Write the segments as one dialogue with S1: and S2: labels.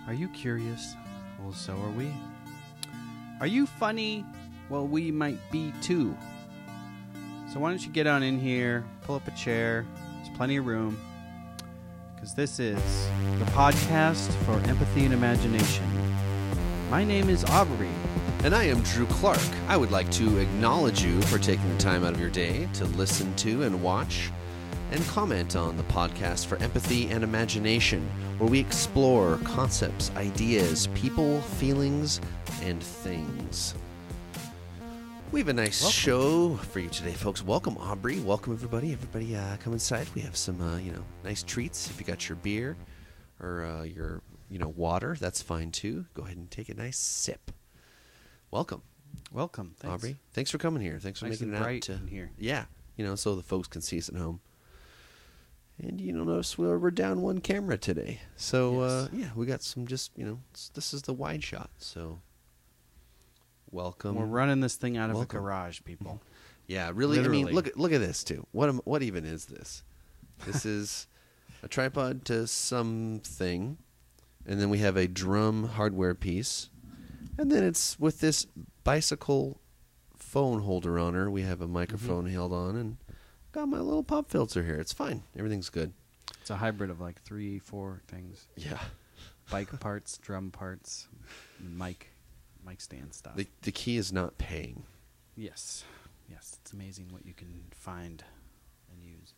S1: Are you curious? Well, so are we. Are you funny? Well, we might be too. So why don't you get on in here, pull up a chair, there's plenty of room, because this is the podcast for empathy and imagination. My name is Aubrey.
S2: And I am Drew Clark. I would like to acknowledge you for taking the time out of your day to listen to and watch and comment on the podcast for empathy and imagination, where we explore concepts, ideas, people, feelings, and things. We have a nice show for you today, folks. Welcome, Aubrey. Welcome, everybody. Everybody, come inside. We have some, nice treats. If you got your beer or your, water, that's fine too. Go ahead and take a nice sip. Welcome.
S1: Welcome. Thanks.
S2: Aubrey. Thanks for coming here. Thanks for
S1: Nice
S2: making
S1: and
S2: it out
S1: bright
S2: to
S1: in here.
S2: Yeah, so the folks can see us at home. And notice we're down one camera today. So
S1: Yes.
S2: we got some just this is the wide shot. So welcome.
S1: We're running this thing out of a garage, people.
S2: Yeah, really.
S1: Literally.
S2: I mean, look at this too. What even is this? This is a tripod to something, and then we have a drum hardware piece, and then it's with this bicycle phone holder on her. We have a microphone held on, and got my little pop filter here. It's fine. Everything's good.
S1: It's a hybrid of like 3-4 things.
S2: Yeah.
S1: Bike parts, drum parts, mic stand stuff.
S2: The key is not paying.
S1: Yes. It's amazing what you can find and use.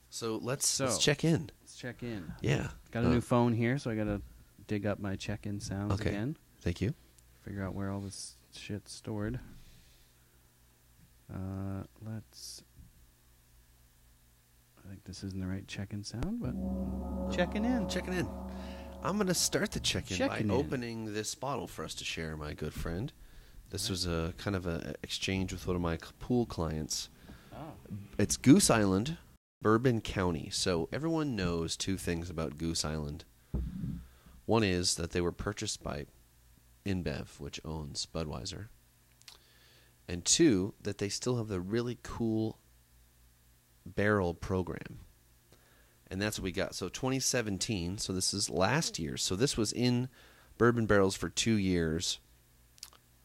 S2: So let's check in.
S1: Let's check in.
S2: Yeah.
S1: Got a new phone here, so I got to dig up my check-in sounds
S2: Okay.
S1: again.
S2: Thank you.
S1: Figure out where all this shit's stored. Let's... I think this isn't the right check-in sound, but checking in.
S2: Checking in. I'm going to start the check-in
S1: Checking
S2: by
S1: in.
S2: opening this bottle for us to share, my good friend. This was a kind of an exchange with one of my pool clients.
S1: Oh.
S2: It's Goose Island, Bourbon County. So everyone knows two things about Goose Island. One is that they were purchased by InBev, which owns Budweiser. And two, that they still have the really cool barrel program. And that's what we got. So 2017, so this is last year. So this was in bourbon barrels for 2 years.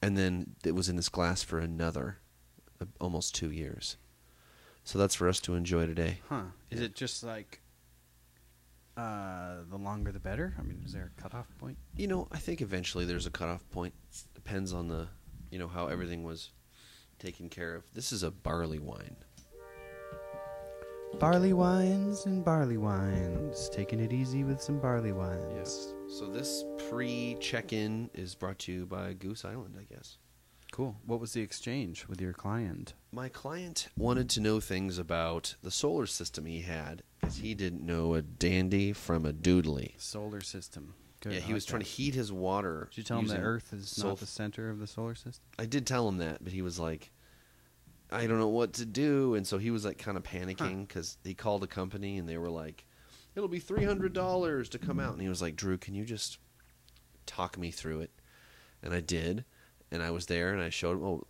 S2: And then it was in this glass for another almost 2 years. So that's for us to enjoy today.
S1: Huh. Is it just like the longer the better? I mean, is there a cutoff point?
S2: I think eventually there's a cutoff point. Depends on the, how everything was taken care of. This is a barley wine.
S1: Barley wines and barley wines. Taking it easy with some barley wines.
S2: Yes. So this pre-check-in is brought to you by Goose Island, I guess.
S1: Cool. What was the exchange with your client?
S2: My client wanted to know things about the solar system he had, because he didn't know a dandy from a doodly.
S1: Solar system. Good.
S2: Yeah, he was trying to heat his water.
S1: Did you tell him that Earth is not the center of the solar system?
S2: I did tell him that, but he was like, I don't know what to do. And so he was like kind of panicking because he called a company and they were like, it'll be $300 to come out. And he was like, Drew, can you just talk me through it? And I did. And I was there and I showed him,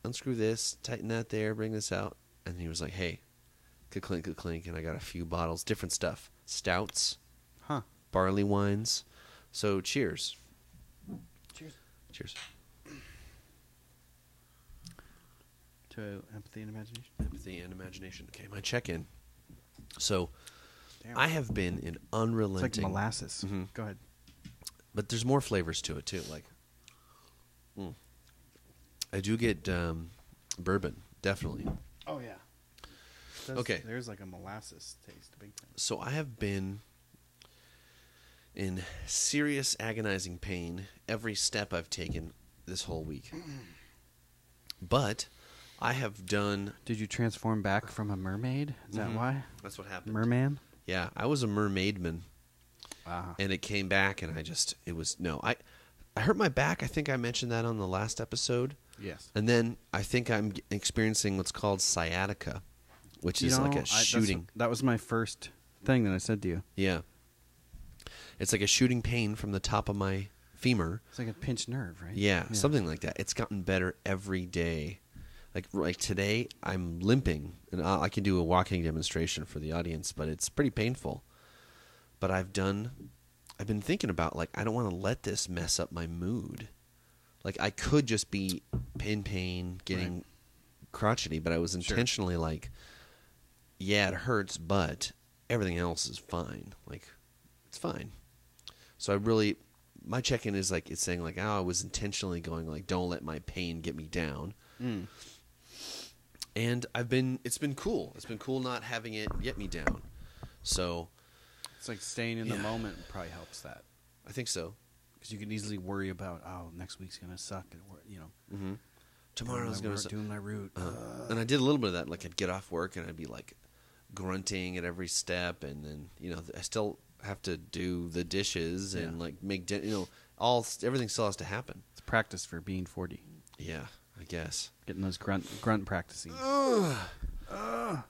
S2: unscrew this, tighten that there, bring this out. And he was like, hey, ka-clink. And I got a few bottles, different stuff. Stouts, barley wines. So cheers. Cheers.
S1: To empathy and imagination?
S2: Empathy and imagination. Okay, my check-in. So,
S1: Damn.
S2: I have been in unrelenting...
S1: It's like molasses.
S2: Mhm.
S1: Go ahead.
S2: But there's more flavors to it, too. Like, I do get bourbon, definitely.
S1: Oh, yeah.
S2: Okay.
S1: There's like a molasses taste. Big time.
S2: So, I have been in serious, agonizing pain every step I've taken this whole week. But... I have done...
S1: Did you transform back from a mermaid? Is that why?
S2: That's what happened.
S1: Merman?
S2: Yeah, I was a mermaidman.
S1: Wow.
S2: And it came back, and I hurt my back. I think I mentioned that on the last episode.
S1: Yes.
S2: And then I think I'm experiencing what's called sciatica, which is like a shooting.
S1: That was my first thing that I said to you.
S2: Yeah. It's like a shooting pain from the top of my femur.
S1: It's like a pinched nerve, right?
S2: Yeah, something like that. It's gotten better every day. Like today, I'm limping, and I can do a walking demonstration for the audience, but it's pretty painful. But I've done I've been thinking about, like, I don't want to let this mess up my mood. Like, I could just be in pain, getting crotchety, but I was intentionally like, yeah, it hurts, but everything else is fine. Like, it's fine. So I really, my check-in is like, it's saying like, oh, I was intentionally going like, don't let my pain get me down. And it's been cool. It's been cool not having it get me down. So
S1: it's like staying in the moment probably helps that.
S2: I think so.
S1: Because you can easily worry about, next week's going to suck. And,
S2: Tomorrow's going to suck.
S1: Doing my route.
S2: And I did a little bit of that. Like, I'd get off work and I'd be like grunting at every step. And then, I still have to do the dishes and like make dinner. Everything still has to happen.
S1: It's practice for being 40.
S2: Yeah, I guess.
S1: Getting those grunt practicing.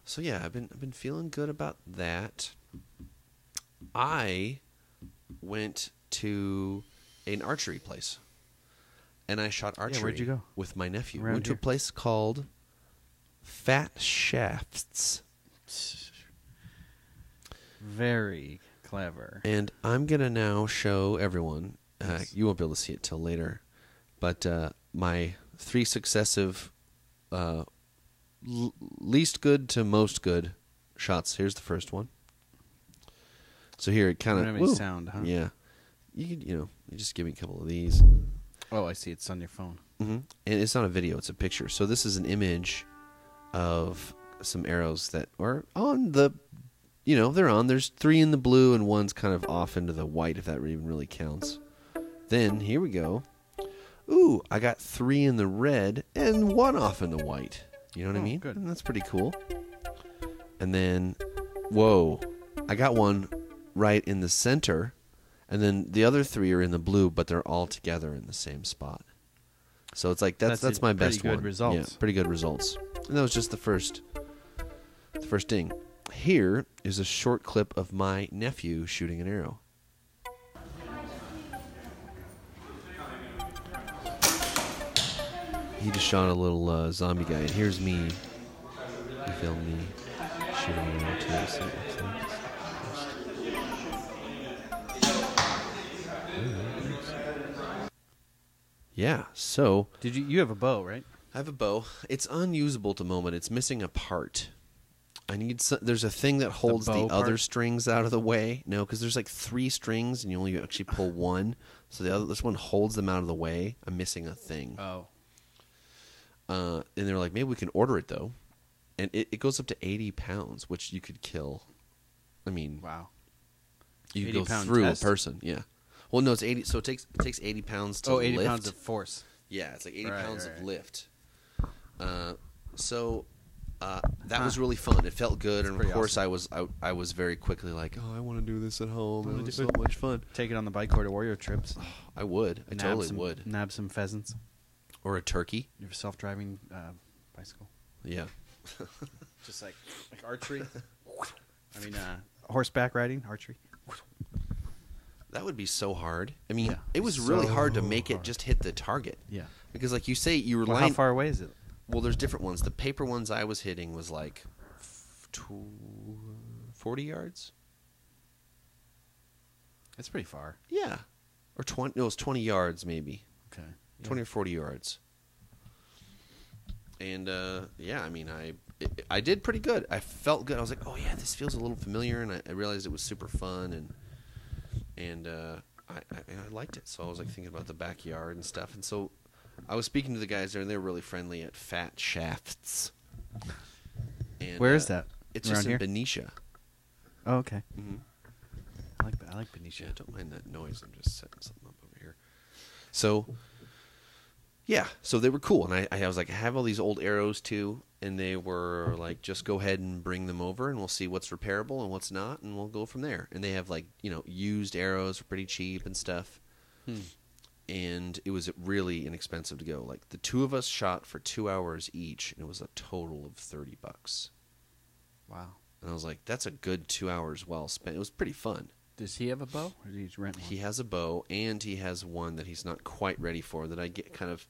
S2: So yeah, I've been feeling good about that. I went to an archery place, and I shot archery.
S1: Yeah, where'd you go?
S2: With my nephew.
S1: Around
S2: Went to a place called Fat Shafts.
S1: Very clever.
S2: And I'm gonna now show everyone. You won't be able to see it till later, but my 3 successive least good to most good shots. Here's the first one. So here it kind of
S1: don't have any sound, huh?
S2: Yeah, you just give me a couple of these.
S1: Oh, I see. It's on your phone.
S2: Mm-hmm. And it's not a video; it's a picture. So this is an image of some arrows that are on the, they're on. There's 3 in the blue and 1's kind of off into the white, if that even really counts. Then here we go. Ooh, I got 3 in the red and 1 off in the white. You know what I mean?
S1: Good.
S2: And that's pretty cool. And then, whoa, I got 1 right in the center, and then the other 3 are in the blue, but they're all together in the same spot. So it's like that's my best one.
S1: Pretty good results.
S2: Yeah, pretty good results. And that was just the first ding. Here is a short clip of my nephew shooting an arrow. He just shot a little zombie guy, and here's me. He filmed me shooting an arrow too. So it looks like yeah, so
S1: You have a bow, right?
S2: I have a bow. It's unusable at the moment. It's missing a part. I need there's a thing that holds the other strings out of the way. No, because there's like 3 strings and you only actually pull 1. So this one holds them out of the way. I'm missing a thing.
S1: Oh.
S2: And they're like, maybe we can order it though. And it goes up to 80 pounds, which you could kill. I mean,
S1: wow.
S2: You could go through a person. Yeah. Well, no, it's 80. So it takes 80 pounds to lift.
S1: 80 pounds of force.
S2: Yeah, it's like 80 pounds of lift. That was really fun. It felt good, and of course, awesome. I was very quickly like, oh, I want to do this at home. It was so much fun.
S1: Take it on the Bike Corridor Warrior trips.
S2: I would. I totally would.
S1: Nab some pheasants.
S2: Or a turkey.
S1: You have a self-driving bicycle.
S2: Yeah.
S1: Just like archery. Horseback riding, archery.
S2: That would be so hard. I mean, it was really hard to make it just hit the target.
S1: Yeah.
S2: Because, like you say, you were
S1: how far away is it?
S2: Well, there's different ones. The paper ones I was hitting was like 40 yards.
S1: That's pretty far.
S2: Yeah. Or 20. No, it was 20 yards maybe.
S1: Okay.
S2: 20 or 40 yards. And, I did pretty good. I felt good. I was like, oh, yeah, this feels a little familiar. And I realized it was super fun. And I liked it. So I was like thinking about the backyard and stuff. And so I was speaking to the guys there, and they were really friendly at Fat Shafts. And,
S1: where is that?
S2: It's just in Benicia.
S1: Oh, okay.
S2: Mm-hmm.
S1: I like Benicia.
S2: Yeah, don't mind that noise. I'm just setting something up over here. So, yeah. So they were cool. And I was like, I have all these old arrows, too. And they were like, just go ahead and bring them over, and we'll see what's repairable and what's not, and we'll go from there. And they have, like, used arrows for pretty cheap and stuff. And it was really inexpensive to go. Like, the 2 of us shot for 2 hours each, and it was a total of $30.
S1: Wow.
S2: And I was like, that's a good 2 hours well spent. It was pretty fun.
S1: Does he have a bow, or did he rent one?
S2: He has a bow, and he has one that he's not quite ready for, that I kind of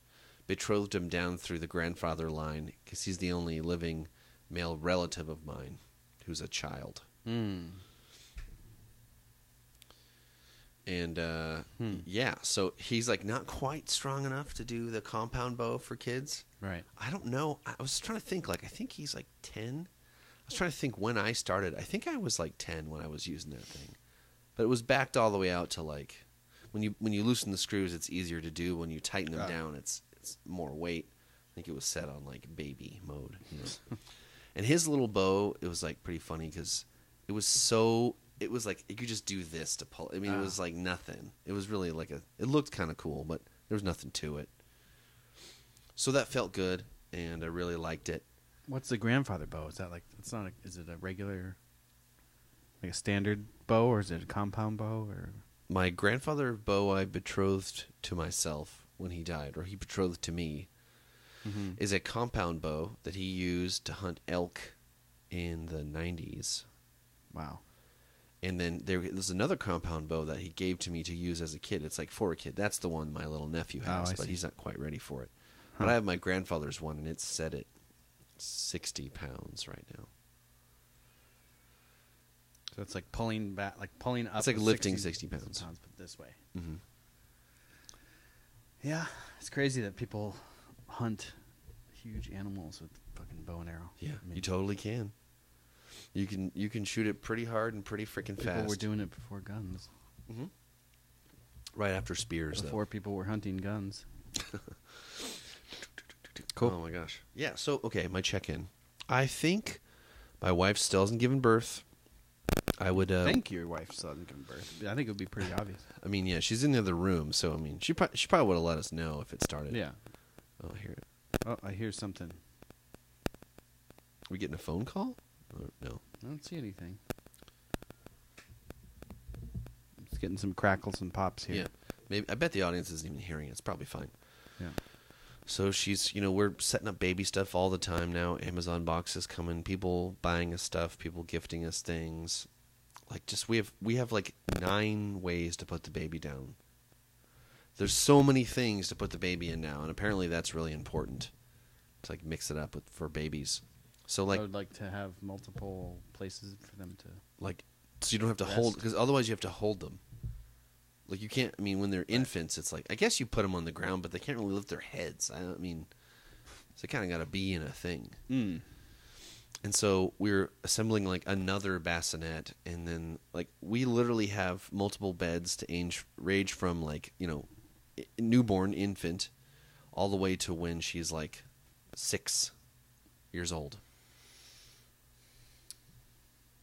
S2: betrothed him down through the grandfather line, because he's the only living male relative of mine who's a child. And yeah, so he's like not quite strong enough to do the compound bow for kids.
S1: Right.
S2: I don't know. I was trying to think. Like, I think he's like 10. I was trying to think when I started. I think I was like 10 when I was using that thing, but it was backed all the way out to like when you loosen the screws, it's easier to do. When you tighten them down, it's more weight. I think it was set on like baby mode. You know? And his little bow, it was like pretty funny because it was like you could just do this to pull. I mean, it was like nothing. It was really like it looked kind of cool, but there was nothing to it. So that felt good, and I really liked it.
S1: What's the grandfather bow? Is that like it's not? Is it a regular, like a standard bow, or is it a compound bow? Or
S2: My grandfather bow I betrothed to myself when he died, or he betrothed to me, is a compound bow that he used to hunt elk in the 90s.
S1: wow.
S2: And then there's another compound bow that he gave to me to use as a kid. It's like for a kid. That's the one my little nephew has,
S1: I
S2: but
S1: see.
S2: he's not quite ready for it. But I have my grandfather's one, and it's set at 60 pounds right now.
S1: So it's like pulling back, like pulling up.
S2: It's like
S1: with
S2: lifting 60 pounds.
S1: but this way.
S2: Mm-hmm.
S1: Yeah, it's crazy that people hunt huge animals with fucking bow and arrow.
S2: Yeah,
S1: I mean,
S2: you totally can. You can shoot it pretty hard and pretty freaking fast.
S1: people were doing it before guns.
S2: Mm-hmm. Right after spears,
S1: Before people were hunting guns.
S2: though.
S1: Cool.
S2: Oh my gosh. Yeah. So okay, my check-in. I think my wife still hasn't given birth. I would
S1: think your wife still hasn't given birth. I think it would be pretty obvious.
S2: I mean, yeah, she's in the other room, so I mean, she probably would have let us know if it started.
S1: Yeah.
S2: Oh, I hear it.
S1: Oh, I hear something.
S2: We getting a phone call? Or, no.
S1: I don't see anything. It's getting some crackles and pops here.
S2: Yeah. Maybe I bet the audience isn't even hearing it. It's probably fine.
S1: Yeah.
S2: So she's, we're setting up baby stuff all the time now. Amazon boxes coming, people buying us stuff, people gifting us things. Like we have like 9 ways to put the baby down. There's so many things to put the baby in now, and apparently that's really important to like mix it up for babies. So like
S1: I would like to have multiple places for them to.
S2: so you don't have to hold, because otherwise you have to hold them. Like you can't. I mean, when they're infants, it's like I guess you put them on the ground, but they can't really lift their heads. I mean, so they kind of got to be in a thing.
S1: Mm.
S2: And so we're assembling like another bassinet, and then like we literally have multiple beds to range from like newborn infant all the way to when she's like 6 years old.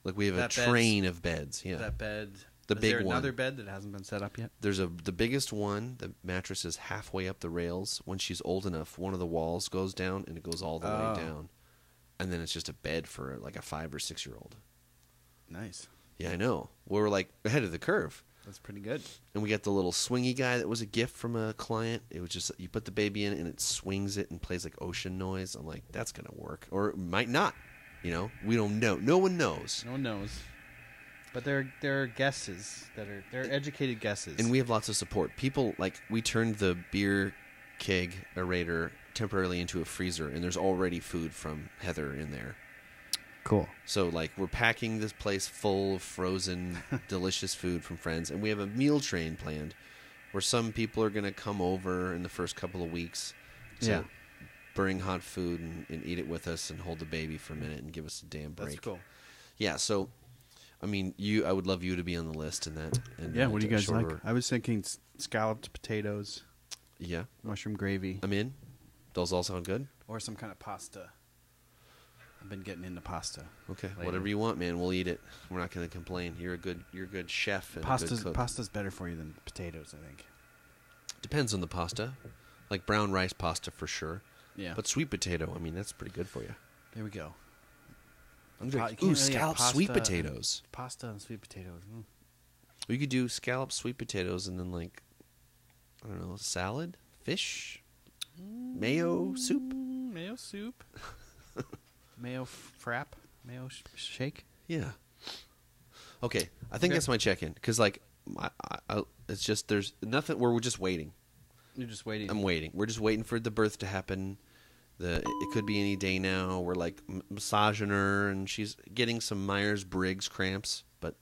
S2: Like we have a train of beds. Yeah,
S1: That bed.
S2: The
S1: Is
S2: big
S1: there
S2: one.
S1: another bed that hasn't been set up yet?
S2: There's the biggest one. The mattress is halfway up the rails. When she's old enough, one of the walls goes down, and it goes all the way down. And then it's just a bed for like a 5 or 6 year old.
S1: Nice.
S2: Yeah, I know. We're like ahead of the curve.
S1: That's pretty good.
S2: And we got the little swingy guy that was a gift from a client. It was just you put the baby in, and it swings it and plays like ocean noise. I'm like, that's gonna work, or it might not. We don't know. No one knows.
S1: No one knows. But there are guesses they're educated guesses.
S2: And we have lots of support. People, like, we turned the beer keg aerator temporarily into a freezer, and there's already food from Heather in there.
S1: Cool.
S2: So, like, we're packing this place full of frozen, delicious food from friends, and we have a meal train planned where some people are going to come over in the first couple of weeks to bring hot food and eat it with us and hold the baby for a minute and give us a damn break.
S1: That's cool.
S2: Yeah, so... I mean, I would love you to be on the list in that. And
S1: Yeah, what do you guys like? I was thinking scalloped potatoes,
S2: Yeah,
S1: mushroom gravy,
S2: I'm in. Those all sound good.
S1: or some kind of pasta. I've been getting into pasta.
S2: Okay,
S1: Later.
S2: whatever you want, man. We'll eat it. We're not going to complain. You're a good chef and a good cook.
S1: Pasta's better for you than potatoes, I think.
S2: Depends on the pasta. Like brown rice pasta for sure.
S1: Yeah.
S2: But sweet potato, I mean, that's pretty good for you.
S1: There we go.
S2: I'm
S1: Pa-
S2: like,
S1: you can't
S2: ooh,
S1: really have
S2: scalloped sweet
S1: pasta-
S2: potatoes.
S1: Pasta and sweet potatoes. Mm.
S2: Or you could do scalloped sweet potatoes and then like, I don't know, salad, fish, mayo soup.
S1: Mayo soup. Mayo frap. Mayo shake.
S2: Yeah. Okay, I think
S1: Okay.
S2: that's my check-in because like, it's just there's nothing. We're just waiting.
S1: You're just waiting.
S2: I'm waiting. We're just waiting for the birth to happen. It could be any day now. We're like massaging her, and she's getting some Myers-Briggs cramps. But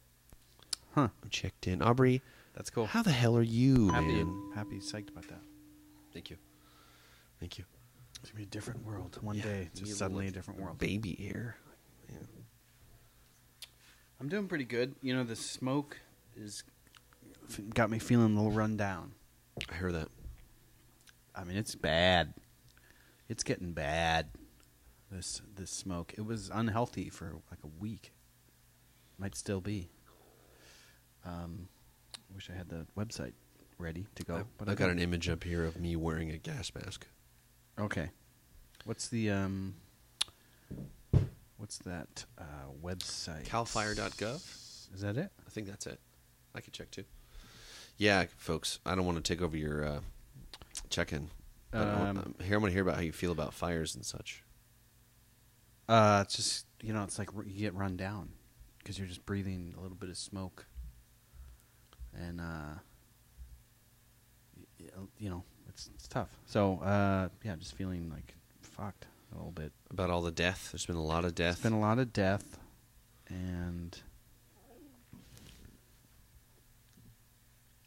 S1: Huh.
S2: I'm checked in. Aubrey,
S1: That's cool.
S2: How the hell are you, man?
S1: Happy, psyched about that.
S2: Thank you. Thank you.
S1: It's gonna be a different world one
S2: Yeah,
S1: day. It's
S2: me
S1: just
S2: a
S1: suddenly a
S2: little
S1: different world.
S2: Baby here. Yeah.
S1: I'm doing pretty good. You know, the smoke is got me feeling a little run down.
S2: I heard that.
S1: I mean, it's bad. It's getting bad. This smoke. It was unhealthy for like a week. Might still be. Wish I had the website ready to go. But
S2: I've got an image up here of me wearing a gas mask.
S1: Okay. What's the what's that website?
S2: CalFire.gov?
S1: Is that it?
S2: I think that's it. I could check too. Yeah, folks, I don't want to take over your check-in. I want to hear about how you feel about fires and such.
S1: It's just, you know, it's like you get run down because you're just breathing a little bit of smoke. And, you know, it's tough. So, yeah, just feeling like fucked a little bit.
S2: About all the death. There's been a lot of death.
S1: There's been a lot of death. And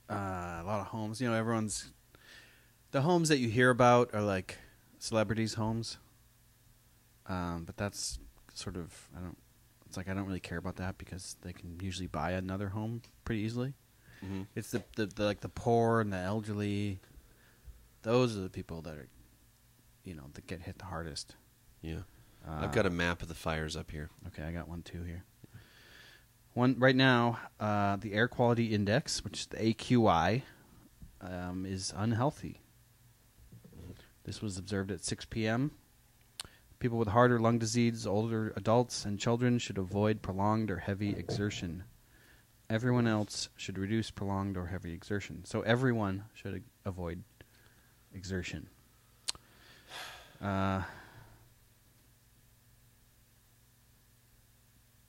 S1: a lot of homes. You know, the homes that you hear about are like celebrities' homes. But that's sort of, it's like I don't really care about that because they can usually buy another home pretty easily.
S2: Mm-hmm.
S1: It's the like the poor and the elderly. Those are the people that are, you know, that get hit the hardest.
S2: Yeah. I've got a map of the fires up here.
S1: Okay, I got one too here. One right now, the air quality index, which is the AQI, is unhealthy. This was observed at 6 p.m. People with heart or lung disease, older adults, and children should avoid prolonged or heavy exertion. Everyone else should reduce prolonged or heavy exertion. So everyone should avoid exertion.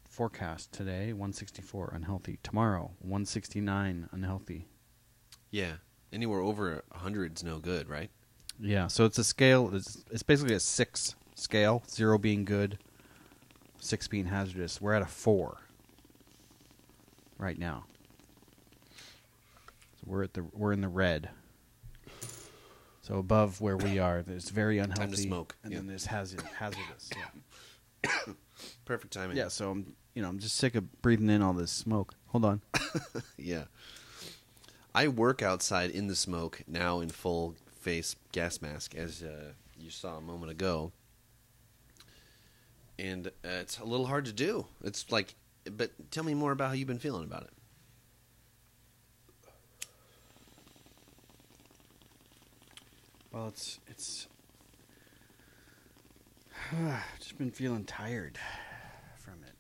S1: Forecast today, 164, unhealthy. Tomorrow, 169, unhealthy.
S2: Yeah. Anywhere over 100 is no good, right?
S1: Yeah, so it's a scale. It's basically a 6 scale, 0 being good, 6 being hazardous. We're at a 4 right now. So we're in the red. So above where we are, there's very unhealthy.
S2: Time to smoke.
S1: And then there's hazardous. Yeah.
S2: Perfect timing.
S1: Yeah, so I'm just sick of breathing in all this smoke. Hold on.
S2: Yeah. I work outside in the smoke now in full face gas mask, as you saw a moment ago. And it's a little hard to do. It's like, but tell me more about how you've been feeling about it.
S1: Well, it's just been feeling tired from it.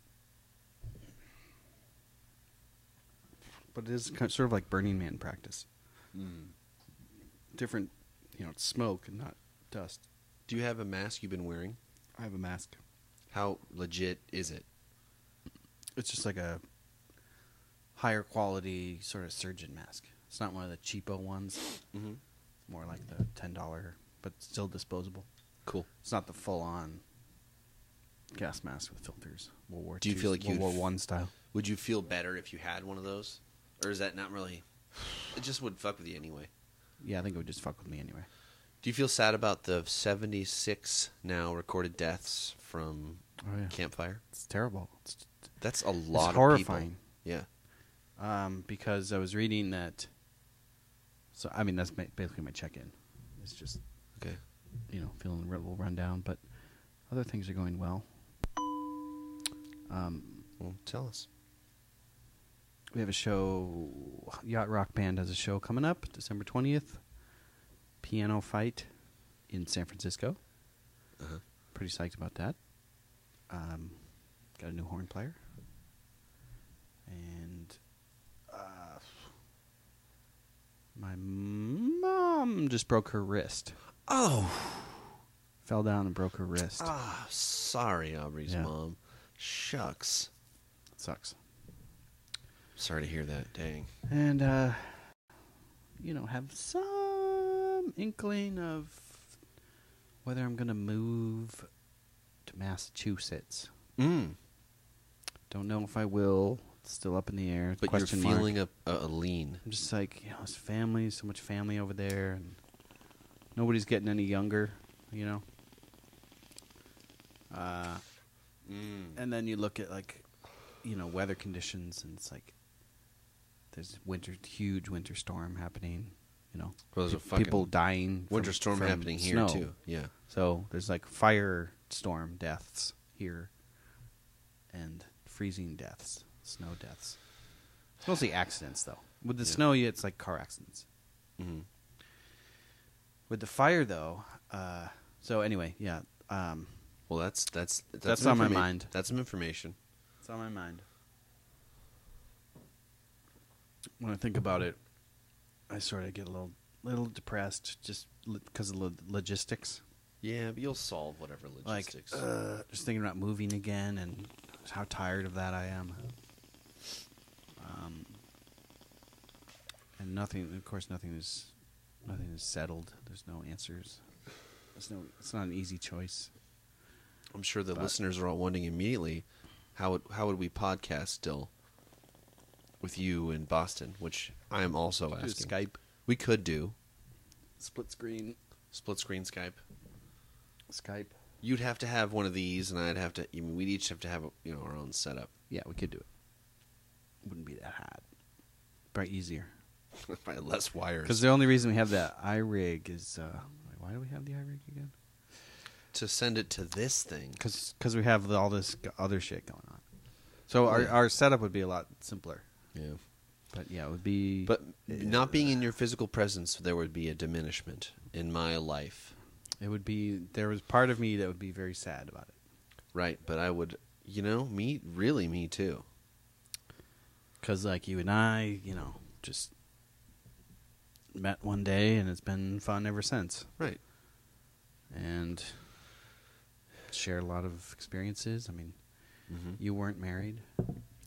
S1: But it is sort of like Burning Man practice. Different, you know, it's smoke and not dust.
S2: Do you have a mask you've been wearing?
S1: I have a mask.
S2: How legit is it?
S1: It's just like a higher quality sort of surgeon mask. It's not one of the cheapo ones.
S2: Mm-hmm.
S1: It's more like the $10, but still disposable.
S2: Cool.
S1: It's not the full-on gas mask with filters. World War
S2: Do you
S1: II,
S2: feel like
S1: World War One style?
S2: Would you feel better if you had one of those? Or is that not really... It just would fuck with you anyway.
S1: Yeah, I think it would just fuck with me anyway.
S2: Do you feel sad about the 76 now recorded deaths from campfire?
S1: It's terrible.
S2: That's a lot
S1: It's horrifying.
S2: of people. Yeah.
S1: Because I was reading that. So I mean, that's basically my check-in. It's just
S2: Okay.
S1: you know, feeling a little run down, but other things are going well.
S2: Well, tell us.
S1: We have a show. Yacht Rock Band has a show coming up December 20th. Piano Fight in San Francisco.
S2: Uh-huh.
S1: Pretty psyched about that. Got a new horn player. And my mom just broke her wrist.
S2: Oh.
S1: Fell down and broke her wrist.
S2: Ah, sorry, Aubrey's
S1: Yeah.
S2: mom. Shucks.
S1: Sucks.
S2: Sorry to hear that. Dang.
S1: And, you know, have some inkling of whether I'm going to move to Massachusetts.
S2: Mm.
S1: Don't know if I will. still up in the air.
S2: But
S1: Question
S2: you're
S1: mark.
S2: feeling a lean.
S1: I'm just like, it's family, so much family over there, and nobody's getting any younger, you know. And then you look at like, weather conditions, and it's like there's huge winter storm happening.
S2: Well, there's a fucking
S1: people dying.
S2: winter storm
S1: from
S2: happening here
S1: snow.
S2: too. Yeah.
S1: So there's like firestorm deaths here, and freezing deaths, snow deaths. It's mostly accidents, though. With the snow, it's like car accidents.
S2: Mm-hmm.
S1: With the fire, though, so anyway, yeah.
S2: Well, that's
S1: on my mind.
S2: That's some information.
S1: It's on my mind. When I think about it, I sort of get a little depressed just because of logistics.
S2: Yeah, but you'll solve whatever logistics.
S1: Like, just thinking about moving again and how tired of that I am. And nothing is settled. There's no answers. It's not an easy choice.
S2: I'm sure the listeners are all wondering immediately, how would we podcast still with you in Boston, which I am also asking.
S1: Skype.
S2: We could do
S1: Split screen.
S2: split screen Skype.
S1: Skype.
S2: You'd have to have one of these, and I'd have to. We'd each have to have our own setup.
S1: Yeah, we could do it. Wouldn't be that hard. Probably easier.
S2: By less wires.
S1: Because the only reason we have that iRig is... why do we have the iRig again?
S2: To send it to this thing.
S1: Because we have all this other shit going on. So our setup would be a lot simpler.
S2: Yeah.
S1: But yeah, it would be...
S2: But not being in your physical presence, there would be a diminishment in my life.
S1: It would be... There was part of me that would be very sad about it.
S2: Right, but I would... me too.
S1: Because like you and I, just met one day, and it's been fun ever since.
S2: Right.
S1: And shared a lot of experiences. I mean, you weren't married.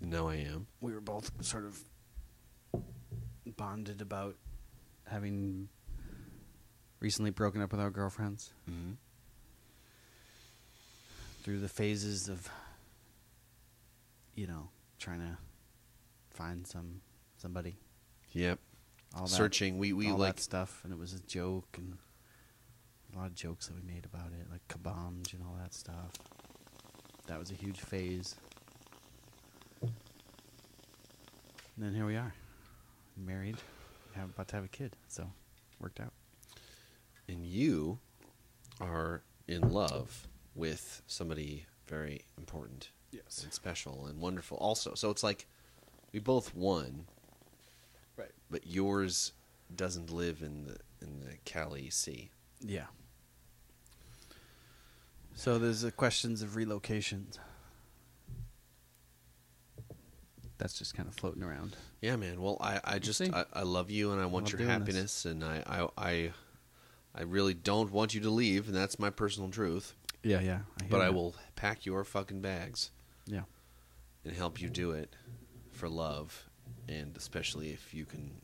S2: No, I am.
S1: We were both sort of bonded about having recently broken up with our girlfriends.
S2: Mm-hmm.
S1: Through the phases of, trying to find somebody.
S2: Yep.
S1: All
S2: Searching. We
S1: all
S2: like
S1: that stuff, and it was a joke, and a lot of jokes that we made about it, like kabombs and all that stuff. That was a huge phase. And then here we are, married, about to have a kid, so worked out.
S2: And you are in love with somebody very important,
S1: Yes.
S2: and special and wonderful also. So it's like we both won,
S1: Right.
S2: but yours doesn't live in the Cali Sea.
S1: Yeah. So there's the questions of relocation. That's just kind of floating around.
S2: Yeah, man. Well, I just
S1: see.
S2: I love you, and I want
S1: Love
S2: your
S1: doing
S2: happiness, and I really don't want you to leave, and that's my personal truth.
S1: Yeah, yeah.
S2: But I will pack your fucking bags.
S1: Yeah.
S2: And help you do it for love, and especially if you can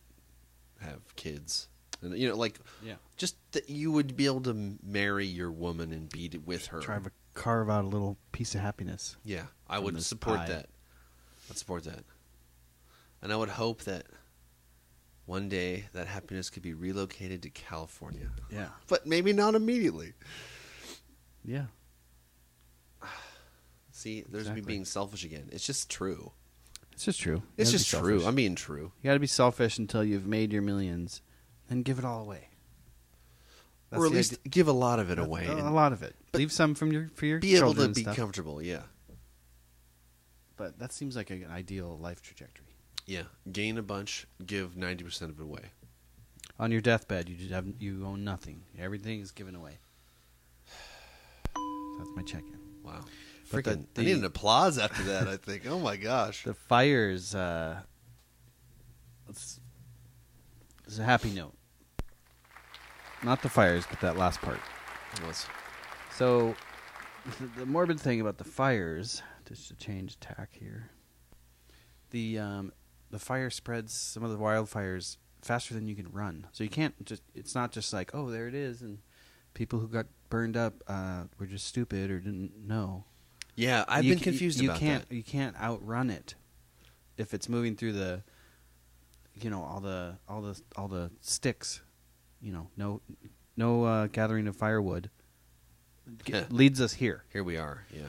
S2: have kids, and
S1: Yeah.
S2: just that you would be able to marry your woman and be with her.
S1: Try to carve out a little piece of happiness.
S2: Yeah, I
S1: from
S2: would
S1: this
S2: support
S1: pie.
S2: that. I'd support that, and I would hope that one day that happiness could be relocated to California.
S1: Yeah.
S2: But maybe not immediately.
S1: Yeah.
S2: See, there's
S1: Exactly.
S2: me being selfish again. It's just true.
S1: It's just true.
S2: It's
S1: You gotta
S2: just
S1: be
S2: true.
S1: selfish.
S2: I'm being true.
S1: You got to be selfish until you've made your millions, then give it all away.
S2: Or at least give a lot of it away.
S1: A
S2: and
S1: lot of it.
S2: but
S1: Leave some for your
S2: be able
S1: children
S2: to
S1: and
S2: be
S1: stuff.
S2: comfortable, yeah.
S1: But that seems like an ideal life trajectory.
S2: Yeah. Gain a bunch, give 90% of it away.
S1: On your deathbed, you own nothing. Everything is given away. That's my check-in.
S2: Wow.
S1: But
S2: Freaking,
S1: the-
S2: I need an applause after that, I think. Oh my gosh.
S1: The fires. It's a happy note. Not the fires, but that last part.
S2: Let's-
S1: So, the morbid thing about the fires, just to change tack here, the fire spreads, some of the wildfires, faster than you can run. So you can't just, it's not just like, oh, there it is, and people who got burned up were just stupid or didn't know.
S2: Yeah, I've been confused about
S1: can't,
S2: that.
S1: You can't outrun it. if it's moving through the, all the sticks, no gathering of firewood leads us here.
S2: Here we are. Yeah.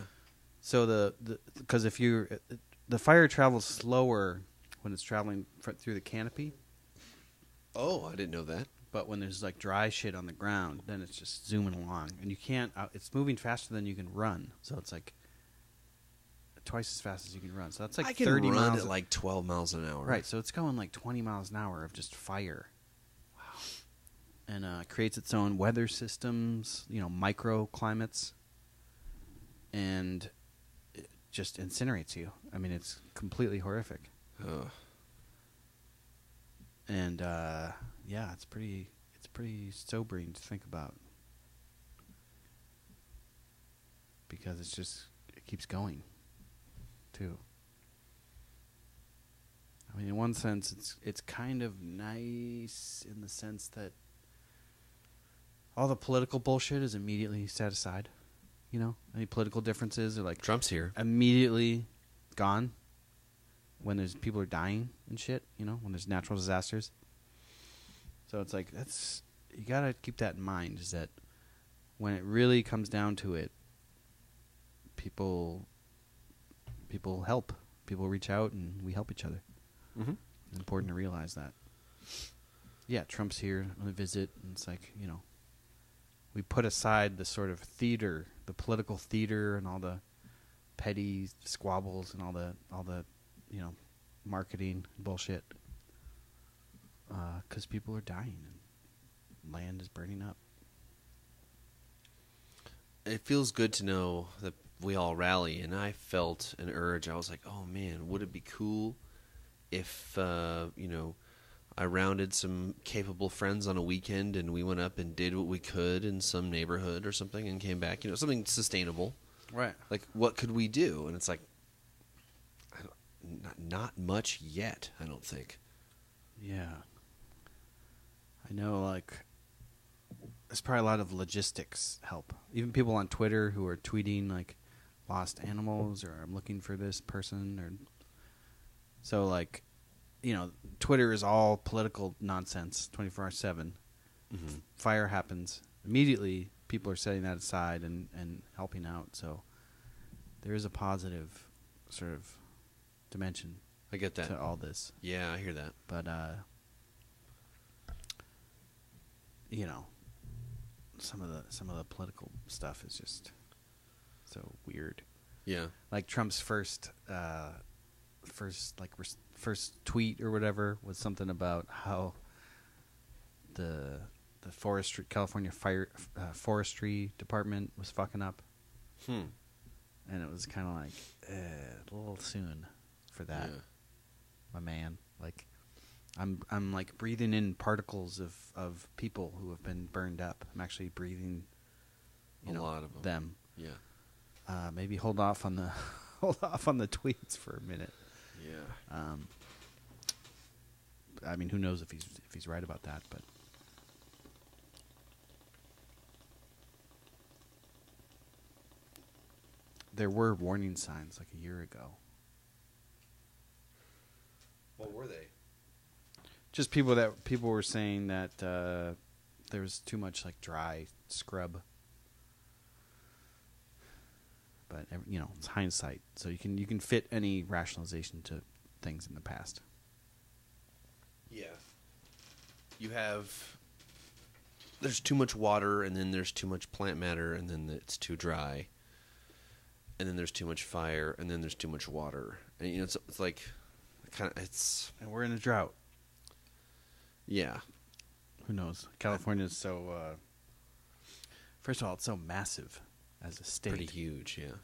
S1: So because if the fire travels slower when it's traveling through the canopy.
S2: Oh, I didn't know that.
S1: But when there's like dry shit on the ground, then it's just zooming along, and you can't. It's moving faster than you can run, so it's like twice as fast as you can run. So that's like
S2: I can
S1: 30
S2: run
S1: miles
S2: at like 12 miles an hour.
S1: Right, so it's going like 20 miles an hour of just fire. Wow. And creates its own weather systems, microclimates, and it just incinerates you. I mean, it's completely horrific.
S2: Ugh.
S1: And yeah, it's pretty sobering to think about, because it keeps going too. I mean, in one sense, it's kind of nice in the sense that all the political bullshit is immediately set aside. Any political differences are like
S2: Trump's here.
S1: Immediately gone. When people are dying and shit, when there's natural disasters. So it's like, you gotta keep that in mind, is that when it really comes down to it, people help. People reach out and we help each other.
S2: Mm-hmm.
S1: It's important to realize that. Yeah, Trump's here on a visit, and it's like, we put aside the sort of theater, the political theater, and all the petty squabbles and all the marketing bullshit, because people are dying and land is burning up.
S2: It feels good to know that we all rally, and I felt an urge. I was like, oh man, would it be cool if I rounded some capable friends on a weekend and we went up and did what we could in some neighborhood or something and came back, something sustainable.
S1: Right.
S2: Like, what could we do? And it's like, not much yet, I don't think.
S1: Yeah. I know, like, there's probably a lot of logistics help. Even people on Twitter who are tweeting, like, lost animals, or I'm looking for this person, or... So, like, Twitter is all political nonsense, 24/7.
S2: Mm-hmm.
S1: Fire happens. Immediately, people are setting that aside and helping out. So, there is a positive sort of dimension.
S2: I get that.
S1: To all this.
S2: Yeah, I hear that.
S1: But, some of the political stuff is just so weird.
S2: Yeah.
S1: Like Trump's first tweet or whatever was something about how the California forestry department was fucking up. And it was kind of like a little soon for that.
S2: Yeah.
S1: My man, like I'm like breathing in particles of people who have been burned up. I'm actually breathing
S2: a lot of
S1: them.
S2: Yeah.
S1: Maybe hold off on the tweets for a minute.
S2: Yeah.
S1: I mean, who knows if he's right about that, but there were warning signs like a year ago.
S2: What were they?
S1: Just people were saying that there was too much like dry scrub. But it's hindsight, so you can fit any rationalization to things in the past.
S2: Yeah. There's too much water, and then there's too much plant matter, and then it's too dry, and then there's too much fire, and then there's too much water, and it's like
S1: and we're in a drought.
S2: Yeah.
S1: Who knows? California is so. First of all, it's so massive as a state.
S2: Pretty huge, yeah.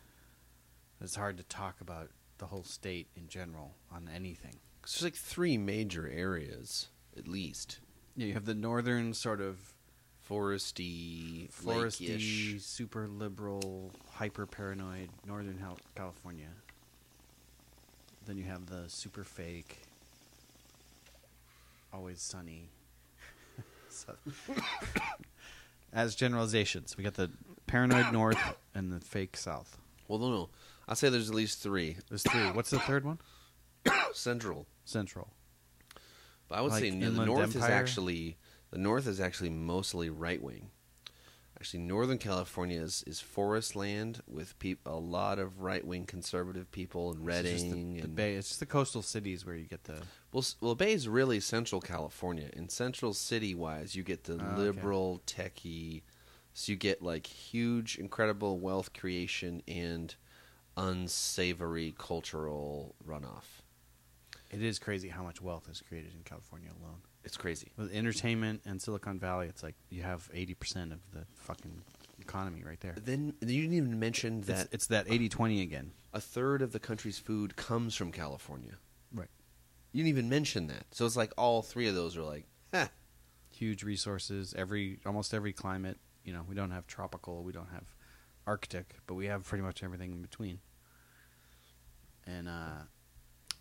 S1: It's hard to talk about the whole state in general on anything.
S2: There's like 3 major areas, at least.
S1: Yeah, you have the northern sort of
S2: foresty, lake-ish.
S1: super liberal, hyper paranoid Northern California. Then you have the super fake, always sunny. As generalizations, we got the paranoid north and the fake south.
S2: Well, no. I'd say there's at least 3.
S1: There's 3. What's the third one?
S2: Central. But I would
S1: Like
S2: say the
S1: Inland
S2: North
S1: Empire?
S2: is actually mostly right wing. Actually, Northern California is forest land with a lot of right wing conservative people in
S1: It's just
S2: Redding
S1: the
S2: and
S1: Bay. It's just the coastal cities where you get the.
S2: well, Bay is really Central California. In Central City wise, you get the
S1: okay.
S2: liberal techie, so you get like huge, incredible wealth creation and unsavory cultural runoff.
S1: It is crazy how much wealth is created in California alone.
S2: It's crazy.
S1: With entertainment and Silicon Valley, it's like you have 80% of the fucking economy right there.
S2: Then you didn't even mention that
S1: It's that 80-20 again.
S2: a third of the country's food comes from California.
S1: Right.
S2: You didn't even mention that. So it's like all three of those are like,
S1: Huge resources, almost every climate. You know, we don't have tropical, we don't have Arctic, but we have pretty much everything in between. And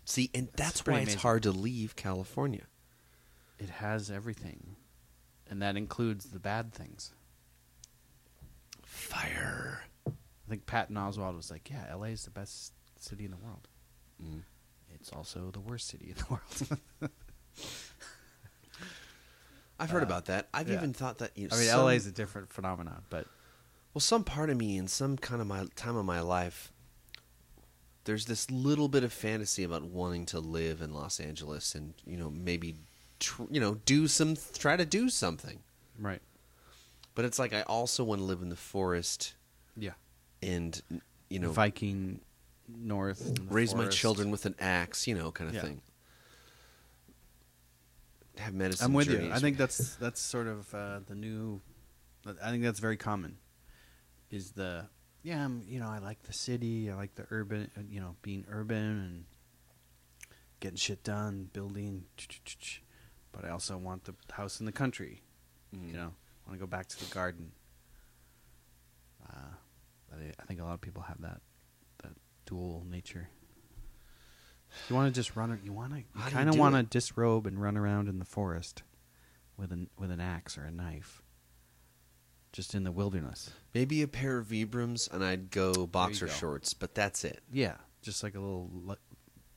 S2: see, and that's
S1: pretty
S2: why it's
S1: amazing.
S2: hard to leave California.
S1: it has everything. And that includes the bad things.
S2: Fire.
S1: I think Patton Oswalt was like, yeah, LA is the best city in the world.
S2: Mm.
S1: It's also the worst city in the world.
S2: I've heard about that. I've
S1: yeah.
S2: even thought that. You know,
S1: I mean,
S2: some-
S1: LA is a different phenomenon, but
S2: Well, some part of me in some kind of my time of my life, there's this little bit of fantasy about wanting to live in Los Angeles and maybe try to do something.
S1: right.
S2: But it's like I also want to live in the forest
S1: Yeah.
S2: and
S1: Viking North. and the
S2: raise my
S1: forest.
S2: children with an axe, kind of
S1: Yeah.
S2: thing. Have medicine.
S1: I'm with you.
S2: journeys.
S1: I think that's sort of the new. I think that's very common. Is I like the city. I like the urban. Being urban and getting shit done, building. But I also want the house in the country.
S2: Mhm.
S1: I want to go back to the garden. I think a lot of people have that dual nature. You want to just run. You
S2: How do you
S1: kind of
S2: do
S1: want to
S2: it?
S1: disrobe and run around in the forest with an axe or a knife, just in the wilderness.
S2: Maybe a pair of Vibrams, and I'd go boxer
S1: go.
S2: shorts, but that's it.
S1: Yeah, just like a little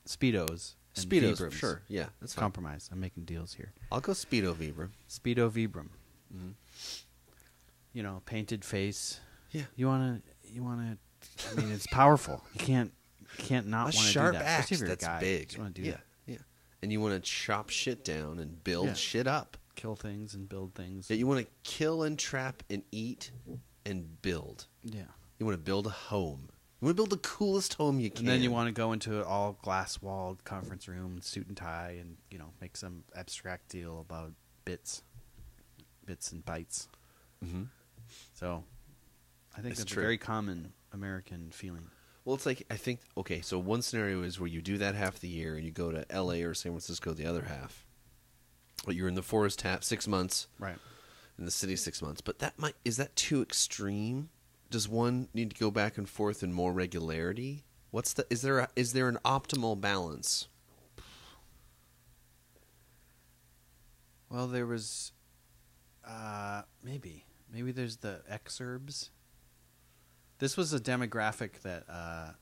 S1: Speedos. And
S2: Speedos, for
S1: Vibrams.
S2: sure. Yeah, that's fine.
S1: Compromise. I'm making deals here.
S2: I'll go Speedo Vibram.
S1: Speedo Vibram.
S2: Mhm.
S1: Painted face.
S2: Yeah.
S1: You wanna. I mean, it's powerful. You can't not
S2: A
S1: want to do
S2: sharp
S1: that.
S2: axe
S1: Especially if you're a
S2: that's
S1: guy.
S2: big.
S1: You just want to do
S2: yeah,
S1: that.
S2: yeah. And you want to chop shit down and build
S1: Yeah.
S2: shit up.
S1: Kill things and build things.
S2: Yeah, you want to kill and trap and eat and build.
S1: Yeah.
S2: You want to build a home. You want to build the coolest home you can.
S1: And then you want to go into an all glass walled conference room, suit and tie, and make some abstract deal about bits and bytes.
S2: Mm-hmm.
S1: So, I think
S2: It's
S1: that's
S2: true.
S1: a very common American feeling.
S2: Well, it's like, I think, okay, so one scenario is where you do that half the year and you go to LA or San Francisco the other half. But you're in the forest 6 months,
S1: Right.
S2: in the city 6 months. But is that too extreme? Does one need to go back and forth in more regularity? Is there an optimal balance?
S1: Well, there was, maybe there's the exurbs. This was a demographic that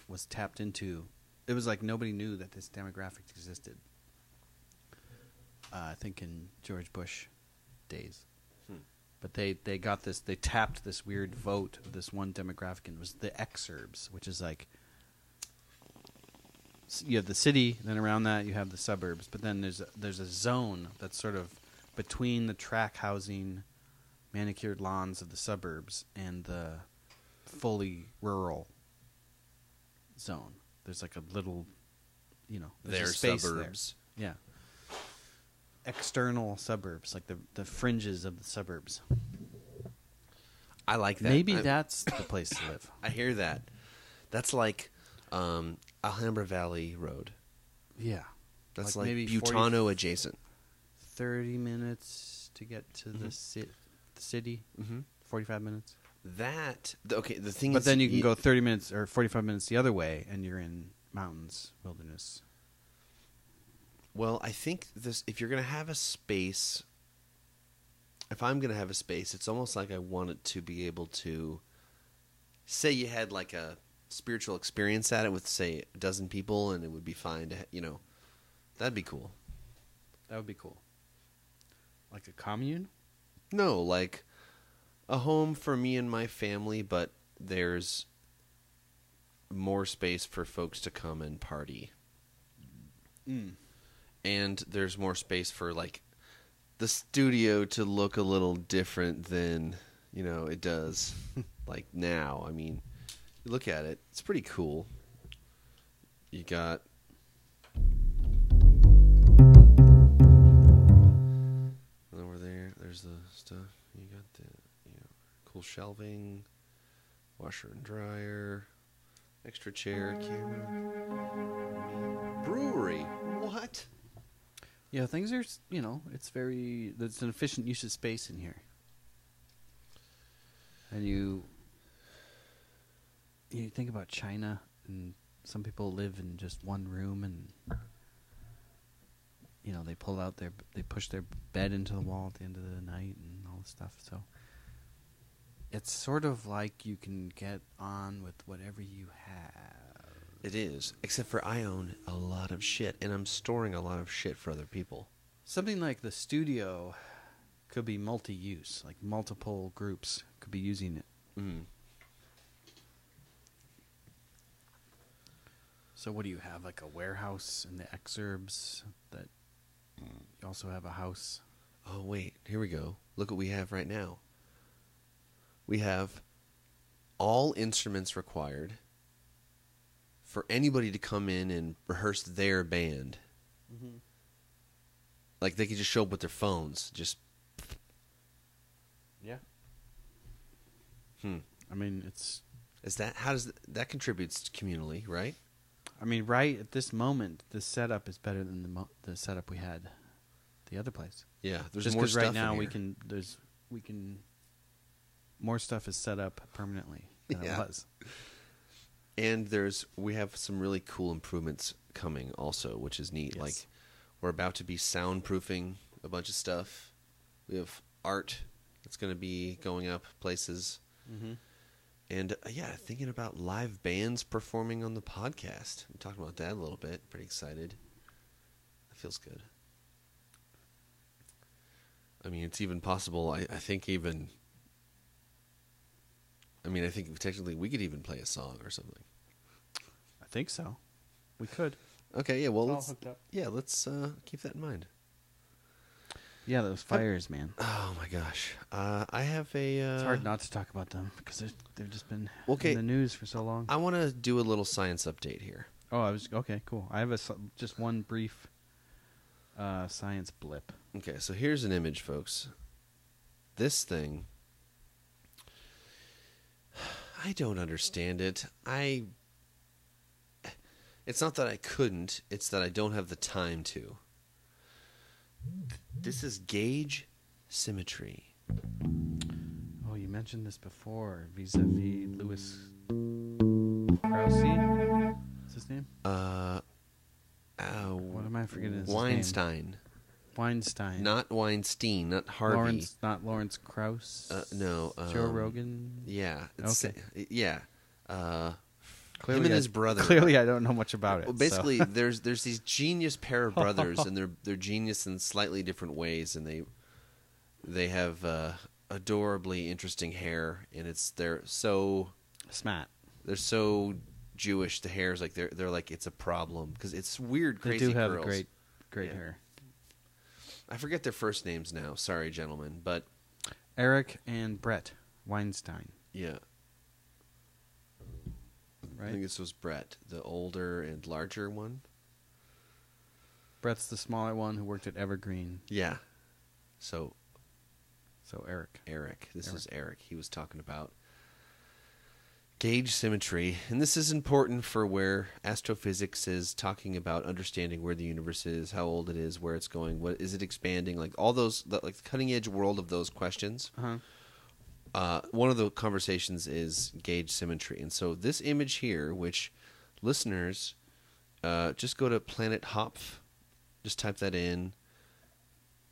S1: was tapped into. It was like nobody knew that this demographic existed. I think in George Bush days. But they got this. They tapped this weird vote of this one demographic, and it was the exurbs, which is like you have the city, then around that you have the suburbs, but then there's a zone that's sort of between the track housing, manicured lawns of the suburbs and the fully rural zone. There's like a little, there's a space
S2: suburbs.
S1: there. Yeah. External suburbs, like the fringes of the suburbs.
S2: I like that.
S1: Maybe that's the place to live.
S2: I hear that. That's like Alhambra Valley Road.
S1: Yeah.
S2: That's
S1: Like
S2: like,
S1: maybe
S2: Butano adjacent.
S1: 30 minutes to get to the city.
S2: Mm-hmm.
S1: 45 minutes.
S2: The thing is...
S1: But then you can go 30 minutes or 45 minutes the other way, and you're in mountains, wilderness.
S2: Well, I think if you're going to have a space... If I'm going to have a space, it's almost like I want it to be able to... Say you had like a spiritual experience at it with, say, a dozen people, and it would be fine to, that'd be cool.
S1: That would be cool. Like a commune?
S2: No, like a home for me and my family, but there's more space for folks to come and party. And there's more space for, like, the studio to look a little different than, it does, like, now. I mean, you look at it, it's pretty cool. You got... over there's the stuff. You got the, cool shelving, washer and dryer, extra chair, camera, brewery. What?
S1: Yeah, things are, it's an efficient use of space in here. And you think about China, and some people live in just one room, and, they they push their bed into the wall at the end of the night and all this stuff. So it's sort of like you can get on with whatever you have.
S2: It is, except for I own a lot of shit, and I'm storing a lot of shit for other people.
S1: Something like the studio could be multi-use, like multiple groups could be using it. So what do you have, like a warehouse in the exurbs that you also have a house?
S2: Oh, wait, here we go. Look what we have right now. We have all instruments required for anybody to come in and rehearse their band. Like, they could just show up with their phones. Just...
S1: Yeah. I mean,
S2: How does that contributes communally, right?
S1: I mean, right at this moment, the setup is better than the setup we had the other place.
S2: Yeah, there's
S1: just
S2: more stuff
S1: right now
S2: in
S1: we
S2: here.
S1: can more stuff is set up permanently than it was.
S2: And we have some really cool improvements coming also, which is neat.
S1: Yes.
S2: Like, we're about to be soundproofing a bunch of stuff. We have art that's going to be going up places. And, thinking about live bands performing on the podcast. I'm talking about that a little bit. Pretty excited. That feels good. I mean, it's even possible, I think technically we could even play a song or something.
S1: I think so. We could.
S2: Okay, yeah, well,
S1: It's all hooked up.
S2: let's keep that in mind.
S1: Yeah, those fires, man.
S2: Oh, my gosh. I have a...
S1: It's hard not to talk about them because they've just been
S2: Okay.
S1: in the news for so long.
S2: I want to do a little science update here.
S1: Okay, cool. I have just one brief science blip.
S2: Okay, so here's an image, folks. This thing... I don't understand it. It's not that I couldn't, it's that I don't have the time to. This is gauge symmetry.
S1: Oh, you mentioned this before, vis-a-vis Louis Krause. What's his name? What am I forgetting his
S2: Weinstein.
S1: name? Weinstein.
S2: Not Weinstein, not Harvey.
S1: Not Lawrence Krauss.
S2: No.
S1: Joe Rogan.
S2: Yeah.
S1: Okay.
S2: Yeah.
S1: Clearly,
S2: him and his brother.
S1: Clearly, I don't know much about it.
S2: Well, basically, there's these genius pair of brothers, and they're genius in slightly different ways, and they have adorably interesting hair, and they're so
S1: smart.
S2: They're so Jewish. The hair's like they're like it's a problem because it's weird,
S1: They
S2: crazy
S1: do have
S2: girls.
S1: great hair.
S2: I forget their first names now. Sorry, gentlemen, but
S1: Eric and Brett Weinstein.
S2: yeah.
S1: Right?
S2: I think this was Brett, the older and larger one.
S1: Brett's the smaller one who worked at Evergreen.
S2: Yeah. So
S1: Eric.
S2: This is Eric. He was talking about gauge symmetry. And this is important for where astrophysics is talking about understanding where the universe is, how old it is, where it's going, what is it expanding, like all those, like the cutting edge world of those questions. One of the conversations is gauge symmetry. And so this image here, which listeners, just go to Planet Hopf. Just type that in,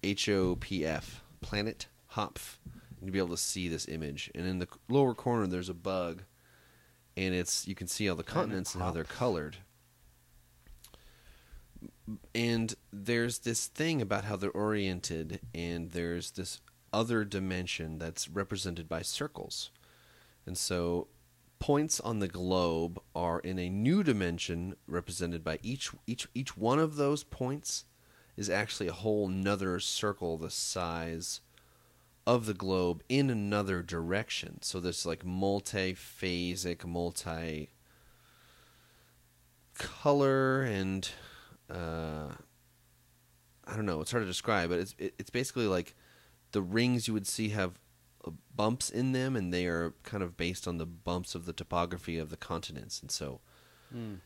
S2: HOPF, Planet Hopf. And you'll be able to see this image. And in the lower corner, there's a bug. and you can see all the continents and how they're colored. And there's this thing about how they're oriented, and there's this other dimension that's represented by circles. And so points on the globe are in a new dimension represented by each one of those points is actually a whole nother circle the size of the globe in another direction. So there's like multi-phasic, multi-color, and I don't know, it's hard to describe, but it's basically like the rings you would see have bumps in them, and they are kind of based on the bumps of the topography of the continents. And so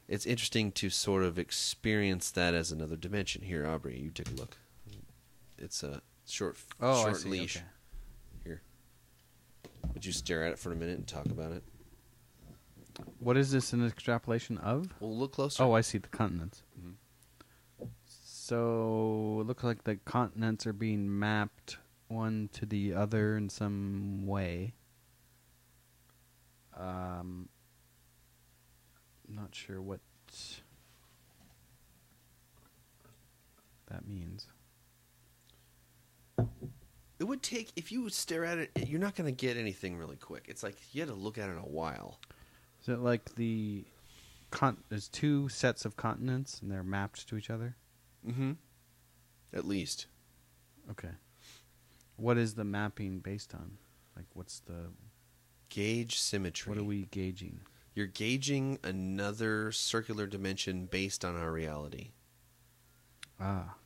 S2: it's interesting to sort of experience that as another dimension. Here, Aubrey, you take a look. It's a short leash.
S1: Okay.
S2: Here. Would you stare at it for a minute and talk about it?
S1: What is this an extrapolation of?
S2: Well, look closer.
S1: Oh, I see the continents.
S2: Mhm.
S1: So it looks like the continents are being mapped one to the other in some way. Not sure what that means.
S2: It would take, if you stare at it, you're not going to get anything really quick. It's like you had to look at it a while.
S1: Is it like there's two sets of continents and they're mapped to each other?
S2: Mm-hmm. At least.
S1: Okay. What is the mapping based on? Like, what's the...
S2: Gauge symmetry.
S1: What are we gauging?
S2: You're gauging another circular dimension based on our reality.
S1: Ah.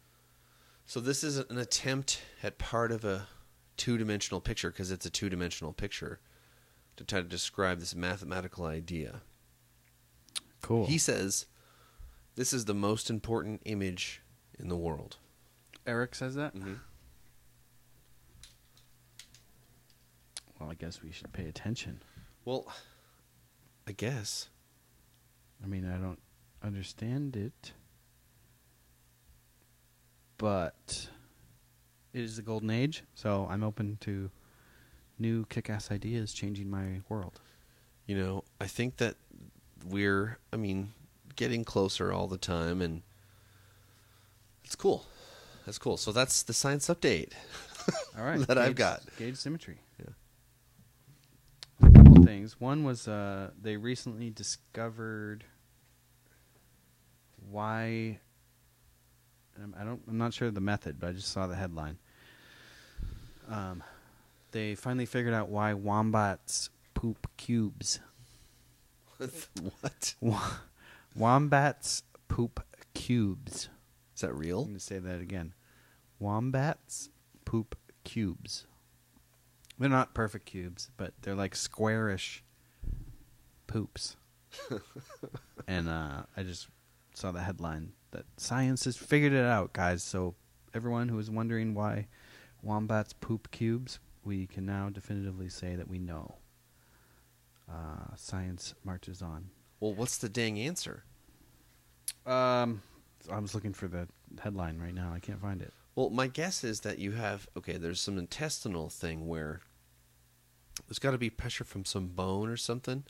S2: So this is an attempt at part of a two-dimensional picture, because it's a two-dimensional picture, to try to describe this mathematical idea.
S1: Cool.
S2: He says this is the most important image in the world.
S1: Eric says that?
S2: Mm-hmm.
S1: Well, I guess we should pay attention.
S2: Well, I guess.
S1: I mean, I don't understand it, but it is the golden age, so I'm open to new kick-ass ideas changing my world.
S2: You know, I think that we're, getting closer all the time, and it's cool. That's cool. So that's the science update.
S1: All right.
S2: that I've got.
S1: Gauge symmetry.
S2: Yeah.
S1: A couple things. One was they recently discovered why... I'm not sure of the method, but I just saw the headline. They finally figured out why wombats poop cubes.
S2: What?
S1: Wombats poop cubes.
S2: Is that real?
S1: I'm going to say that again. Wombats poop cubes. They're not perfect cubes, but they're like squarish poops. And I just saw the headline that science has figured it out, guys. So everyone who is wondering why wombats poop cubes, we can now definitively say that we know. Science marches on.
S2: Well, what's the dang answer?
S1: I was looking for the headline right now. I can't find it.
S2: Well, my guess is that you have, there's some intestinal thing where there's got to be pressure from some bone or something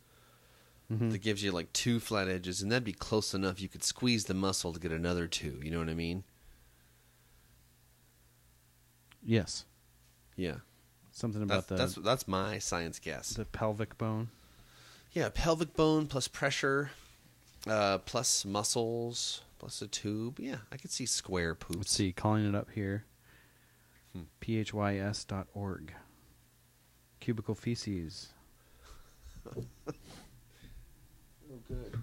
S2: that gives you like two flat edges, and that'd be close enough you could squeeze the muscle to get another two. You know what I mean?
S1: Yes.
S2: Yeah.
S1: Something about
S2: that's my science guess.
S1: the pelvic bone.
S2: Yeah, pelvic bone plus pressure, plus muscles, plus a tube. Yeah, I could see square poops.
S1: Let's see, calling it up here. phys.org. Cubical feces.
S2: Oh, good.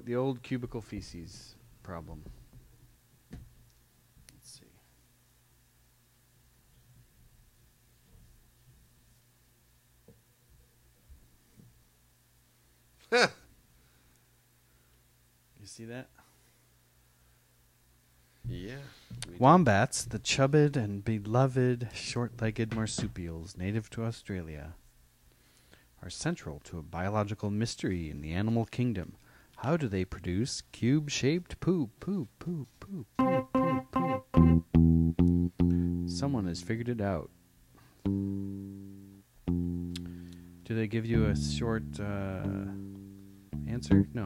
S1: The old cubical feces problem. Let's see. You see that?
S2: Yeah.
S1: Wombats, the chubbed and beloved short-legged marsupials native to Australia, are central to a biological mystery in the animal kingdom. How do they produce cube-shaped poop? Someone has figured it out. To Do they give you a short answer? No.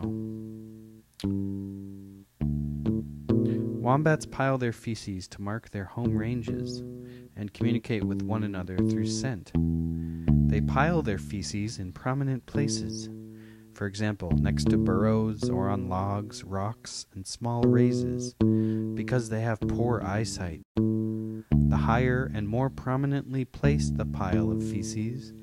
S1: Wombats pile their feces to mark their home ranges and communicate with one another through scent. They pile their feces in prominent places. For example, next to burrows or on logs, rocks, and small raises, because they have poor eyesight. The higher and more prominently placed the pile of feces,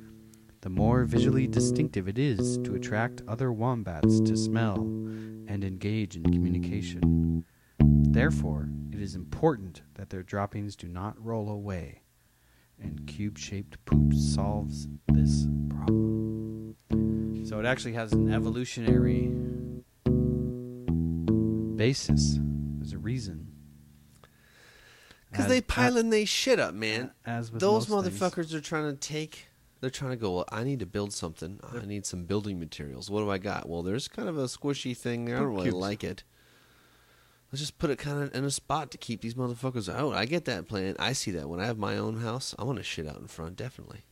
S1: the more visually distinctive it is to attract other wombats to smell and engage in communication. Therefore, it is important that their droppings do not roll away, and cube-shaped poop solves this problem. So it actually has an evolutionary basis. There's a reason.
S2: Because they piling they shit up, man.
S1: As with
S2: Those
S1: most things.
S2: motherfuckers are trying to they're trying to go, well, I need to build something. I need some building materials. What do I got? Well, there's kind of a squishy thing there. I don't really
S1: Cubes.
S2: like it. Let's just put it kind of in a spot to keep these motherfuckers out. I get that plan. I see that. When I have my own house, I want to shit out in front, definitely.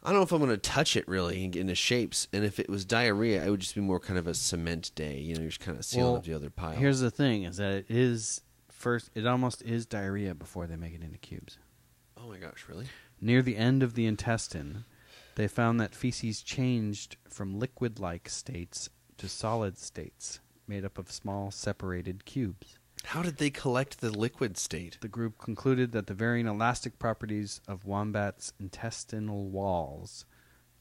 S2: I don't know if I'm going to touch it really and get into shapes. And if it was diarrhea, it would just be more kind of a cement day. You know, you're just kind of sealing up the other pile.
S1: Here's the thing: is that it is first. It almost is diarrhea before they make it into cubes.
S2: Oh my gosh, really?
S1: Near the end of the intestine, they found that feces changed from liquid-like states to solid states, made up of small separated cubes.
S2: How did they collect the liquid state?
S1: The group concluded that the varying elastic properties of wombats' intestinal walls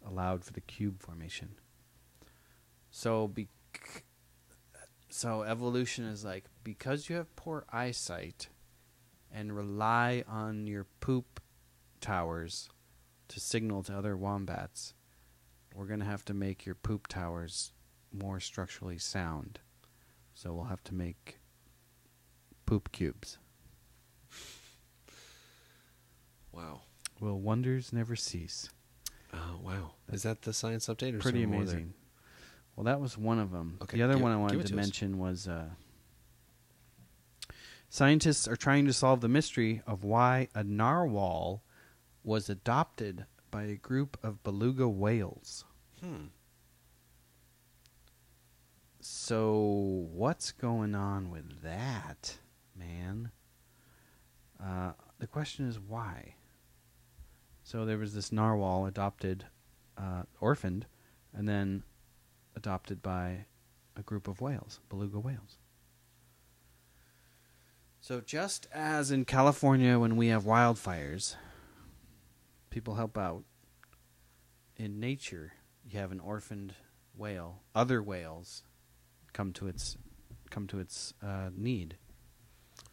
S1: allowed for the cube formation. So evolution is like, because you have poor eyesight and rely on your poop towers to signal to other wombats, we're going to have to make your poop towers more structurally sound. So we'll have to make poop cubes.
S2: Wow.
S1: Will wonders never cease?
S2: Oh, wow. Is that the science update or
S1: Pretty
S2: some more
S1: amazing. Well, that was one of them.
S2: Okay,
S1: The other
S2: give-
S1: one I
S2: give
S1: wanted
S2: it
S1: to
S2: to us.
S1: mention was scientists are trying to solve the mystery of why a narwhal was adopted by a group of beluga whales. So what's going on with that, man? The question is why. So there was this narwhal adopted, orphaned, and then adopted by a group of whales, beluga whales. So just as in California when we have wildfires, people help out. In nature, you have an orphaned whale. Other whales come to its need.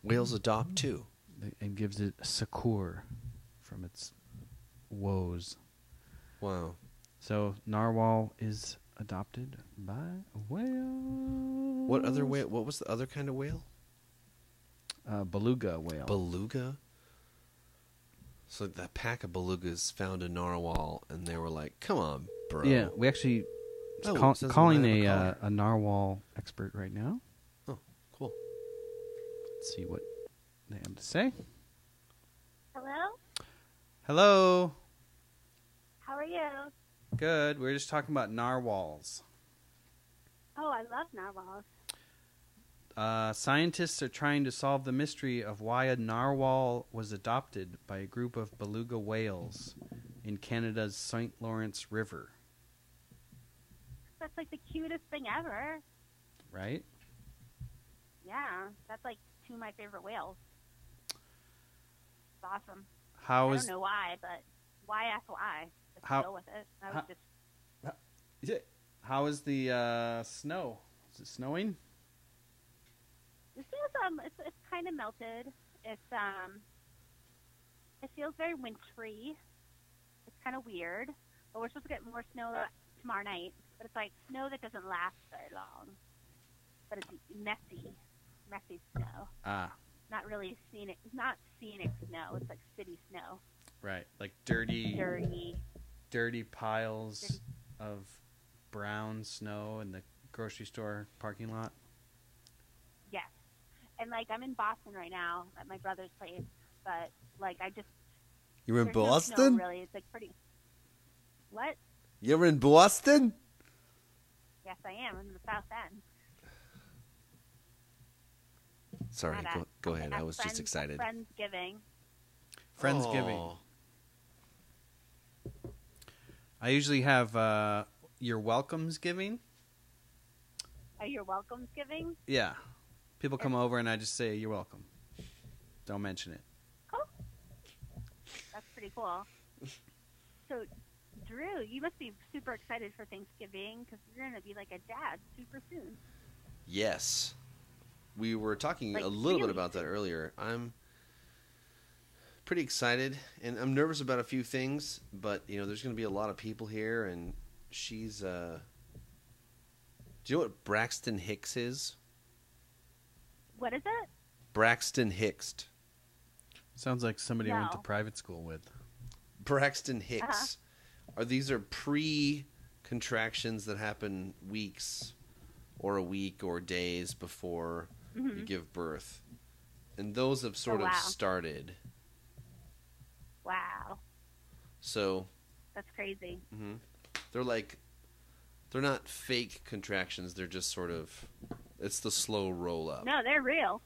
S2: Whales adopt too.
S1: And gives it succor from its woes.
S2: Wow.
S1: So narwhal is adopted by a whale.
S2: What other whale? What was the other kind of whale?
S1: Beluga whale.
S2: Beluga. So that pack of belugas found a narwhal, and they were like, "Come on, bro."
S1: Yeah, we actually
S2: Oh, it says
S1: calling
S2: we have a
S1: a narwhal expert right now.
S2: Oh, cool.
S1: Let's see what they have to say.
S3: Hello?
S1: Hello.
S3: How are you?
S1: Good. We were just talking about narwhals.
S3: Oh, I love narwhals.
S1: Scientists are trying to solve the mystery of why a narwhal was adopted by a group of beluga whales in Canada's St. Lawrence River.
S3: That's like the cutest thing ever.
S1: Right?
S3: Yeah, that's like two of my favorite whales. It's awesome. I don't know why, but why ask why? Just go with it. I was just
S1: How is the snow? Is it snowing?
S3: It feels it's kind of melted. It feels very wintry. It's kind of weird, but we're supposed to get more snow tomorrow night. But it's like snow that doesn't last very long. But it's messy snow. Not really scenic. Not scenic snow. It's like city snow.
S1: Right, like dirty piles of brown snow in the grocery store parking lot.
S3: Yes. And, like, I'm in Boston right now at my brother's place, but, like,
S2: You're in
S3: there's no
S2: Boston?
S3: snow, really. It's, like, pretty... What?
S2: You're in Boston?
S3: Yes, I am. I'm in the South End.
S2: Sorry,
S3: At a-
S2: go ahead.
S3: at
S2: I was just excited.
S3: Friendsgiving.
S1: Friendsgiving.
S2: Oh.
S1: I usually have your welcomes giving.
S3: Oh, your welcomes giving?
S1: Yeah. People come over and I just say, you're welcome. Don't mention it.
S3: Cool. That's pretty cool. So, Drew, you must be super excited for Thanksgiving because you're going to be like a dad super soon.
S2: Yes. We were talking
S3: Like,
S2: a little bit
S3: really
S2: about that earlier. I'm pretty excited, and I'm nervous about a few things, but, there's going to be a lot of people here, and she's, do you know what Braxton Hicks is?
S3: What is it?
S2: Braxton Hicks.
S1: Sounds like somebody I went to
S3: No.
S1: private school with.
S2: Braxton Hicks. These are pre-contractions that happen weeks or a week or days before you give birth. And those have sort
S3: Oh,
S2: of
S3: wow.
S2: started.
S3: Wow.
S2: So
S3: That's crazy.
S2: they're not fake contractions. They're just sort of, it's the slow roll up.
S3: No, they're real.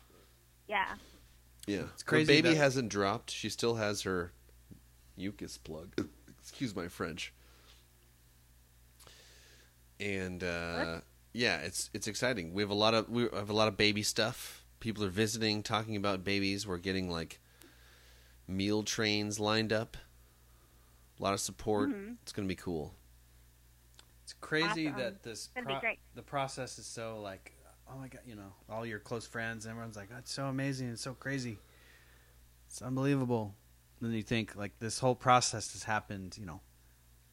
S3: Yeah.
S2: Yeah.
S1: It's crazy
S2: Her baby
S1: that-
S2: hasn't dropped. She still has her mucus plug. Excuse my French. And yeah, it's exciting. We have a lot of baby stuff. People are visiting, talking about babies. We're getting like meal trains lined up. A lot of support. It's going to be cool.
S1: It's crazy
S3: Awesome.
S1: that this
S3: It's gonna be great.
S1: the process is so like, oh my God, all your close friends, and everyone's like, that's so amazing, it's so crazy, it's unbelievable. And then you think like this whole process has happened,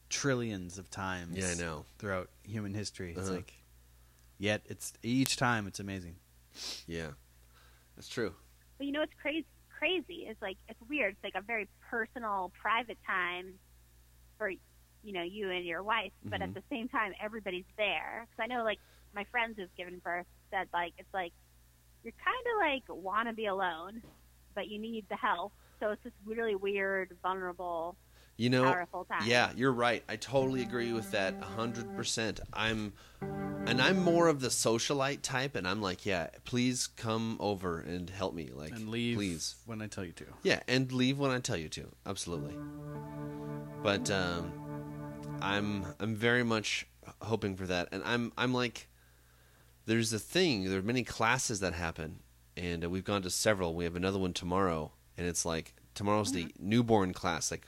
S1: trillions of times.
S2: Yeah, I know.
S1: Throughout human history, it's
S2: Uh-huh.
S1: like, yet it's each time it's amazing.
S2: Yeah, that's true.
S3: But it's crazy. It's like, it's weird. It's like a very personal, private time for, you and your wife. But at the same time, everybody's there. Because I know, like, my friends who've given birth said, like, it's like, you're kind of like, want to be alone, but you need the help. So it's this really weird, vulnerable, powerful time.
S2: Yeah, you're right. I totally agree with that 100%. I'm more of the socialite type, and I'm like, yeah, please come over and help me, like,
S1: And leave
S2: please.
S1: when I tell you to.
S2: Yeah, and leave when I tell you to. Absolutely. But I'm very much hoping for that, and I'm like, there's a thing. There are many classes that happen, and we've gone to several. We have another one tomorrow, and it's like tomorrow's the newborn class. Like,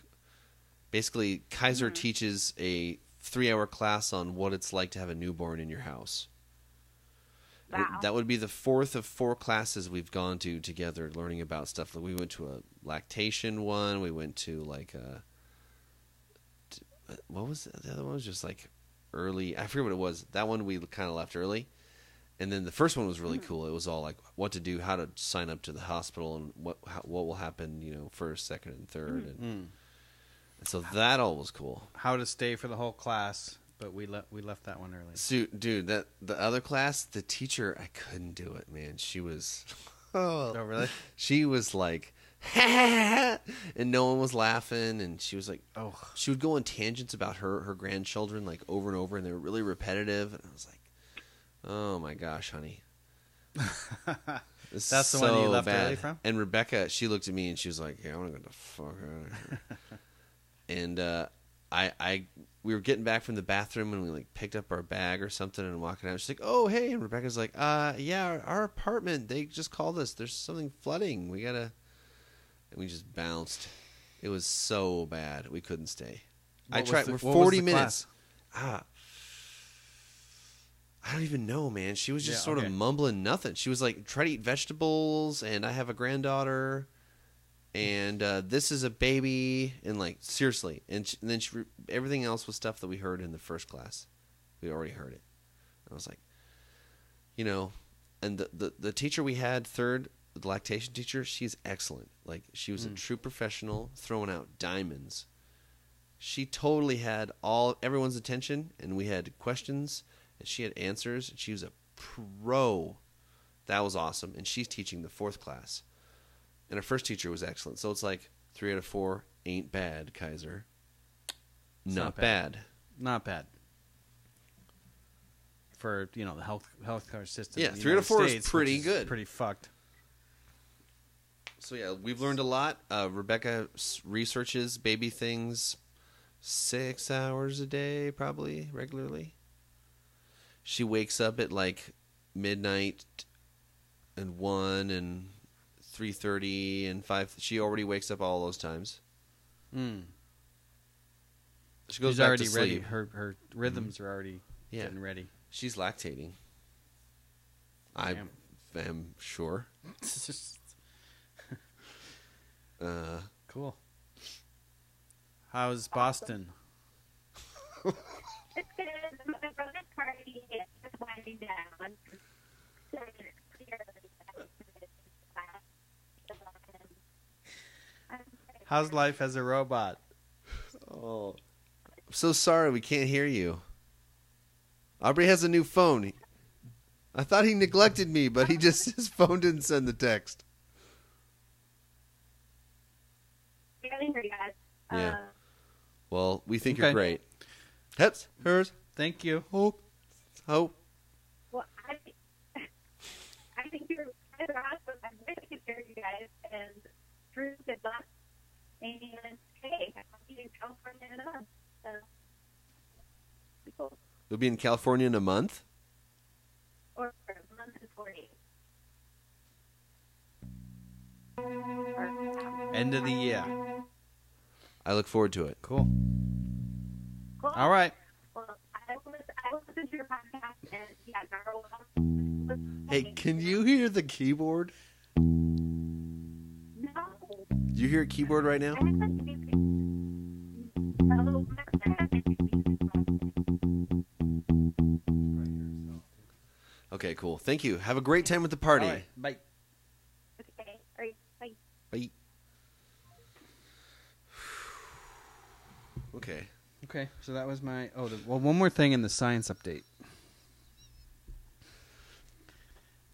S2: basically, Kaiser teaches a 3-hour class on what it's like to have a newborn in your house.
S3: Wow.
S2: That would be the 4th of 4 classes we've gone to together, learning about stuff. Like, we went to a lactation one. We went to like what was the other one? Was just like early. I forget what it was. That one we kind of left early, and then the first one was really cool. It was all like what to do, how to sign up to the hospital, and what will happen. First, second, and third, and so that all was cool.
S1: How to stay for the whole class, but we left that one early.
S2: So, dude, that the other class, the teacher, I couldn't do it, man. She was, oh
S1: really?
S2: She was like, and no one was laughing, and she was like,
S1: Oh,
S2: she would go on tangents about her grandchildren like over and over, and they were really repetitive, and I was like, oh my gosh, honey. This
S1: That's
S2: is
S1: the one you
S2: so
S1: left
S2: bad.
S1: early from?
S2: And Rebecca, she looked at me and she was like, yeah, I want to get the fuck out of here. And we were getting back from the bathroom, and we like picked up our bag or something and walking out. She's like, oh, hey. And Rebecca's like, yeah, our apartment, they just called us. There's something flooding. We gotta. And we just bounced. It was so bad. We couldn't stay.
S1: What
S2: I
S1: was
S2: tried.
S1: the-
S2: We're
S1: what was
S2: 40
S1: the
S2: minutes. I don't even know, man. She was just sort of mumbling nothing. She was like, try to eat vegetables, and I have a granddaughter, and this is a baby, and like, seriously. And then everything else was stuff that we heard in the first class. We already heard it. I was like, and the teacher we had, third, the lactation teacher, she's excellent. Like, she was a true professional, throwing out diamonds. She totally had everyone's attention, and we had questions, and she had answers. She was a pro. That was awesome. And she's teaching the 4th class. And our first teacher was excellent. So it's like 3 out of 4 ain't bad, Kaiser. not
S1: not
S2: bad.
S1: Not bad. For, the healthcare system.
S2: Yeah,
S1: in the
S2: 3 out of
S1: United
S2: 4 is
S1: States,
S2: pretty
S1: which
S2: good.
S1: Pretty fucked.
S2: So yeah, we've learned a lot. Rebecca researches baby things 6 hours a day, probably regularly. She wakes up at like midnight and 1 and 3:30 and 5. She already wakes up all those times. She goes
S1: She's
S2: back
S1: already
S2: to
S1: ready.
S2: sleep.
S1: Her rhythms are already
S2: Yeah.
S1: getting ready.
S2: She's lactating. I
S1: Damn.
S2: am sure.
S1: Cool. How's Boston?
S3: It's good. My brother's party is just winding down. So it's clear
S1: How's life as a robot?
S2: Oh, I'm so sorry we can't hear you. Aubrey has a new phone. I thought he neglected me, but his phone didn't send the text.
S3: Barely hear you guys.
S2: Yeah. Well, we think
S1: Okay.
S2: you're great. Heps, hers,
S1: Thank you.
S2: hope.
S3: Well, I think you're guys are awesome. I wish I could hear you guys. And Drew, good luck. And hey, I'll be in California in a month. So, be cool.
S2: You'll be in California in a month?
S3: Or a month and 4 days.
S1: End of the year.
S2: I look forward to it.
S1: Cool.
S3: Cool.
S1: All right.
S3: Well, I will listen to your podcast and yeah, Nara will.
S2: Hey, can you hear the keyboard?
S3: No.
S2: Do you hear a keyboard right now?
S3: No.
S2: Okay, cool. Thank you. Have a great time at the party.
S1: All right. Bye.
S3: Okay. All right. Bye.
S2: Bye. Okay.
S1: Okay, so that was my... one more thing in the science update.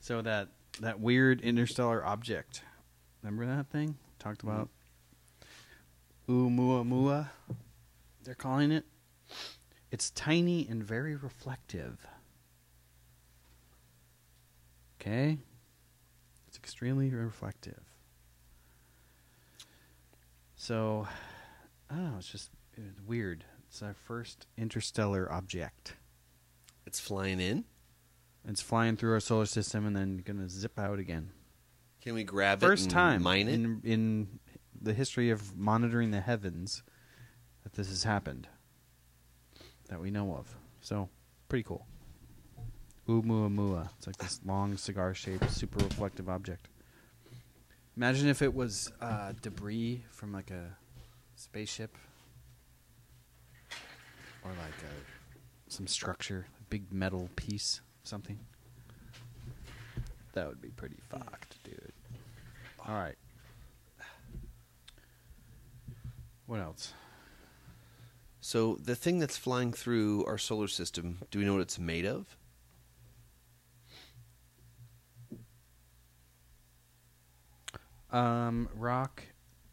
S1: So that weird interstellar object. Remember that thing? Talked about Oumuamua, they're calling it. It's tiny and very reflective. Okay? It's extremely reflective. So, I don't know, it's just weird. It's our first interstellar object.
S2: It's flying in.
S1: It's flying through our solar system and then going to zip out again.
S2: Can we grab
S1: First
S2: it and
S1: time
S2: mine it?
S1: in the history of monitoring the heavens that this has happened that we know of. So, pretty cool. Oumuamua. It's like this long cigar-shaped, super reflective object. Imagine if it was debris from like a spaceship or like some structure, a big metal piece, something. That would be pretty fucked, dude. All right. What else?
S2: So the thing that's flying through our solar system, do we know what it's made of?
S1: Rock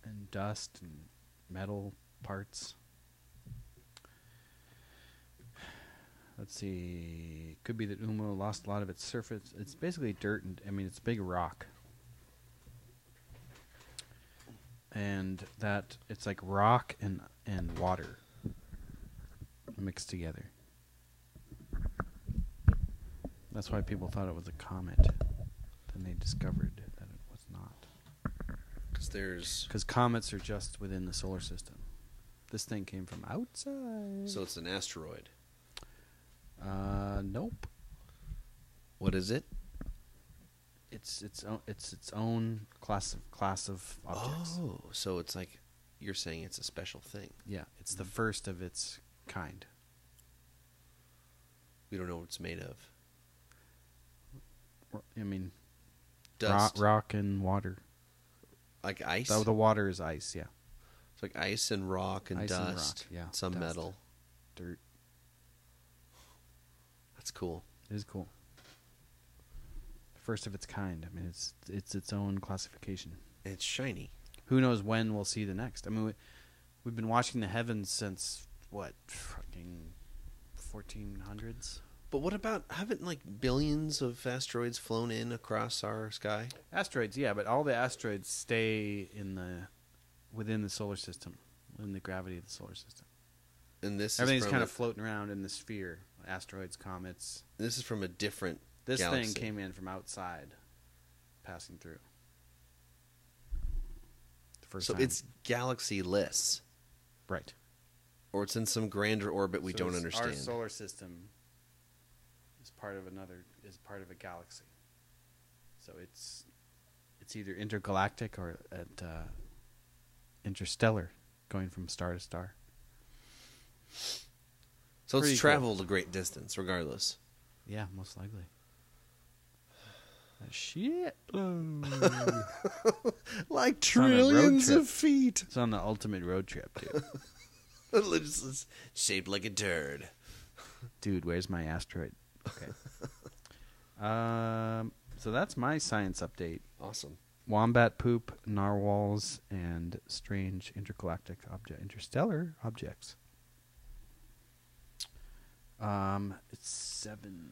S1: and dust and metal parts. Let's see. Could be that Umo lost a lot of its surface. It's basically dirt and it's big rock. And that it's like rock and water mixed together. That's why people thought it was a comet. Then they discovered that it was not. Because comets are just within the solar system. This thing came from outside.
S2: So it's an asteroid.
S1: Nope.
S2: What is it?
S1: It's its own class of objects.
S2: Oh, so it's like you're saying it's a special thing.
S1: Yeah, it's the first of its kind.
S2: We don't know what it's made of. Dust.
S1: Rock and water.
S2: Like ice?
S1: The water is ice, yeah.
S2: It's like ice and rock and
S1: Ice and
S2: dust.
S1: rock, yeah.
S2: Some
S1: Dust.
S2: metal.
S1: Dirt.
S2: That's cool.
S1: It is cool. First of its kind. It's its own classification.
S2: And it's shiny.
S1: Who knows when we'll see the next? We've been watching the heavens since what, fucking 1400s?
S2: But what about, haven't like billions of asteroids flown in across our sky?
S1: Asteroids, yeah, but all the asteroids stay within the solar system, within the gravity of the solar system.
S2: And this
S1: Everything's
S2: is from
S1: kind of floating around in the sphere. Asteroids, comets.
S2: this is from a different
S1: This
S2: galaxy.
S1: thing came in from outside, passing through. The first
S2: So
S1: time.
S2: it's galaxy-less,
S1: right.
S2: or it's in some grander orbit we
S1: So
S2: don't
S1: it's-
S2: understand.
S1: Our solar system is part of a galaxy. So it's either intergalactic or interstellar, going from star to star.
S2: So
S1: Pretty
S2: it's
S1: cool.
S2: traveled a great distance, regardless.
S1: Yeah, most likely. Shit.
S2: Like
S1: on a road
S2: trillions
S1: trip.
S2: of feet.
S1: It's on the ultimate road trip, dude.
S2: It's shaped like a turd.
S1: Dude, where's my asteroid? Okay. So that's my science update.
S2: Awesome.
S1: Wombat poop, narwhals, and strange interstellar objects. It's 7.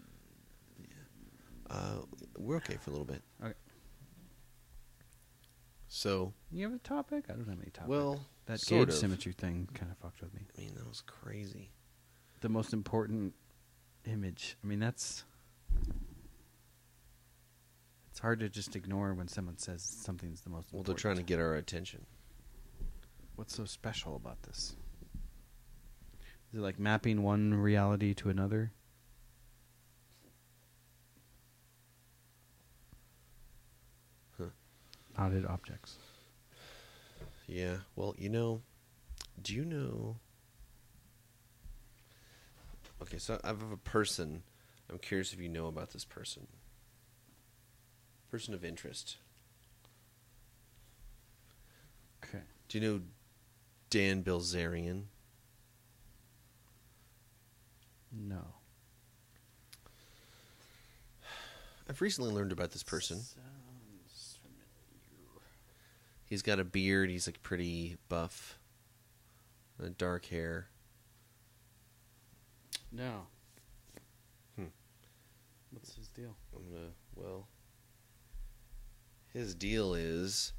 S2: We're okay for a little bit.
S1: Okay.
S2: So,
S1: You have a topic? I don't have any topic.
S2: well,
S1: that
S2: sort
S1: gauge
S2: of.
S1: symmetry thing kind of fucked with me.
S2: I mean, that was crazy.
S1: The most important image. I mean, it's hard to just ignore when someone says something's the most
S2: Well,
S1: important.
S2: they're trying to get our attention.
S1: What's so special about this? Is it like mapping one reality to another?
S2: Huh.
S1: Odded objects.
S2: Yeah. Well, do you know? Okay, so I have a person. I'm curious if you know about this person. Person of interest.
S1: Okay.
S2: Do you know Dan Bilzerian?
S1: No.
S2: I've recently learned about this person.
S1: Sounds familiar.
S2: He's got a beard. He's like pretty buff. Dark hair.
S1: No.
S2: Hmm.
S1: What's his deal?
S2: His deal is,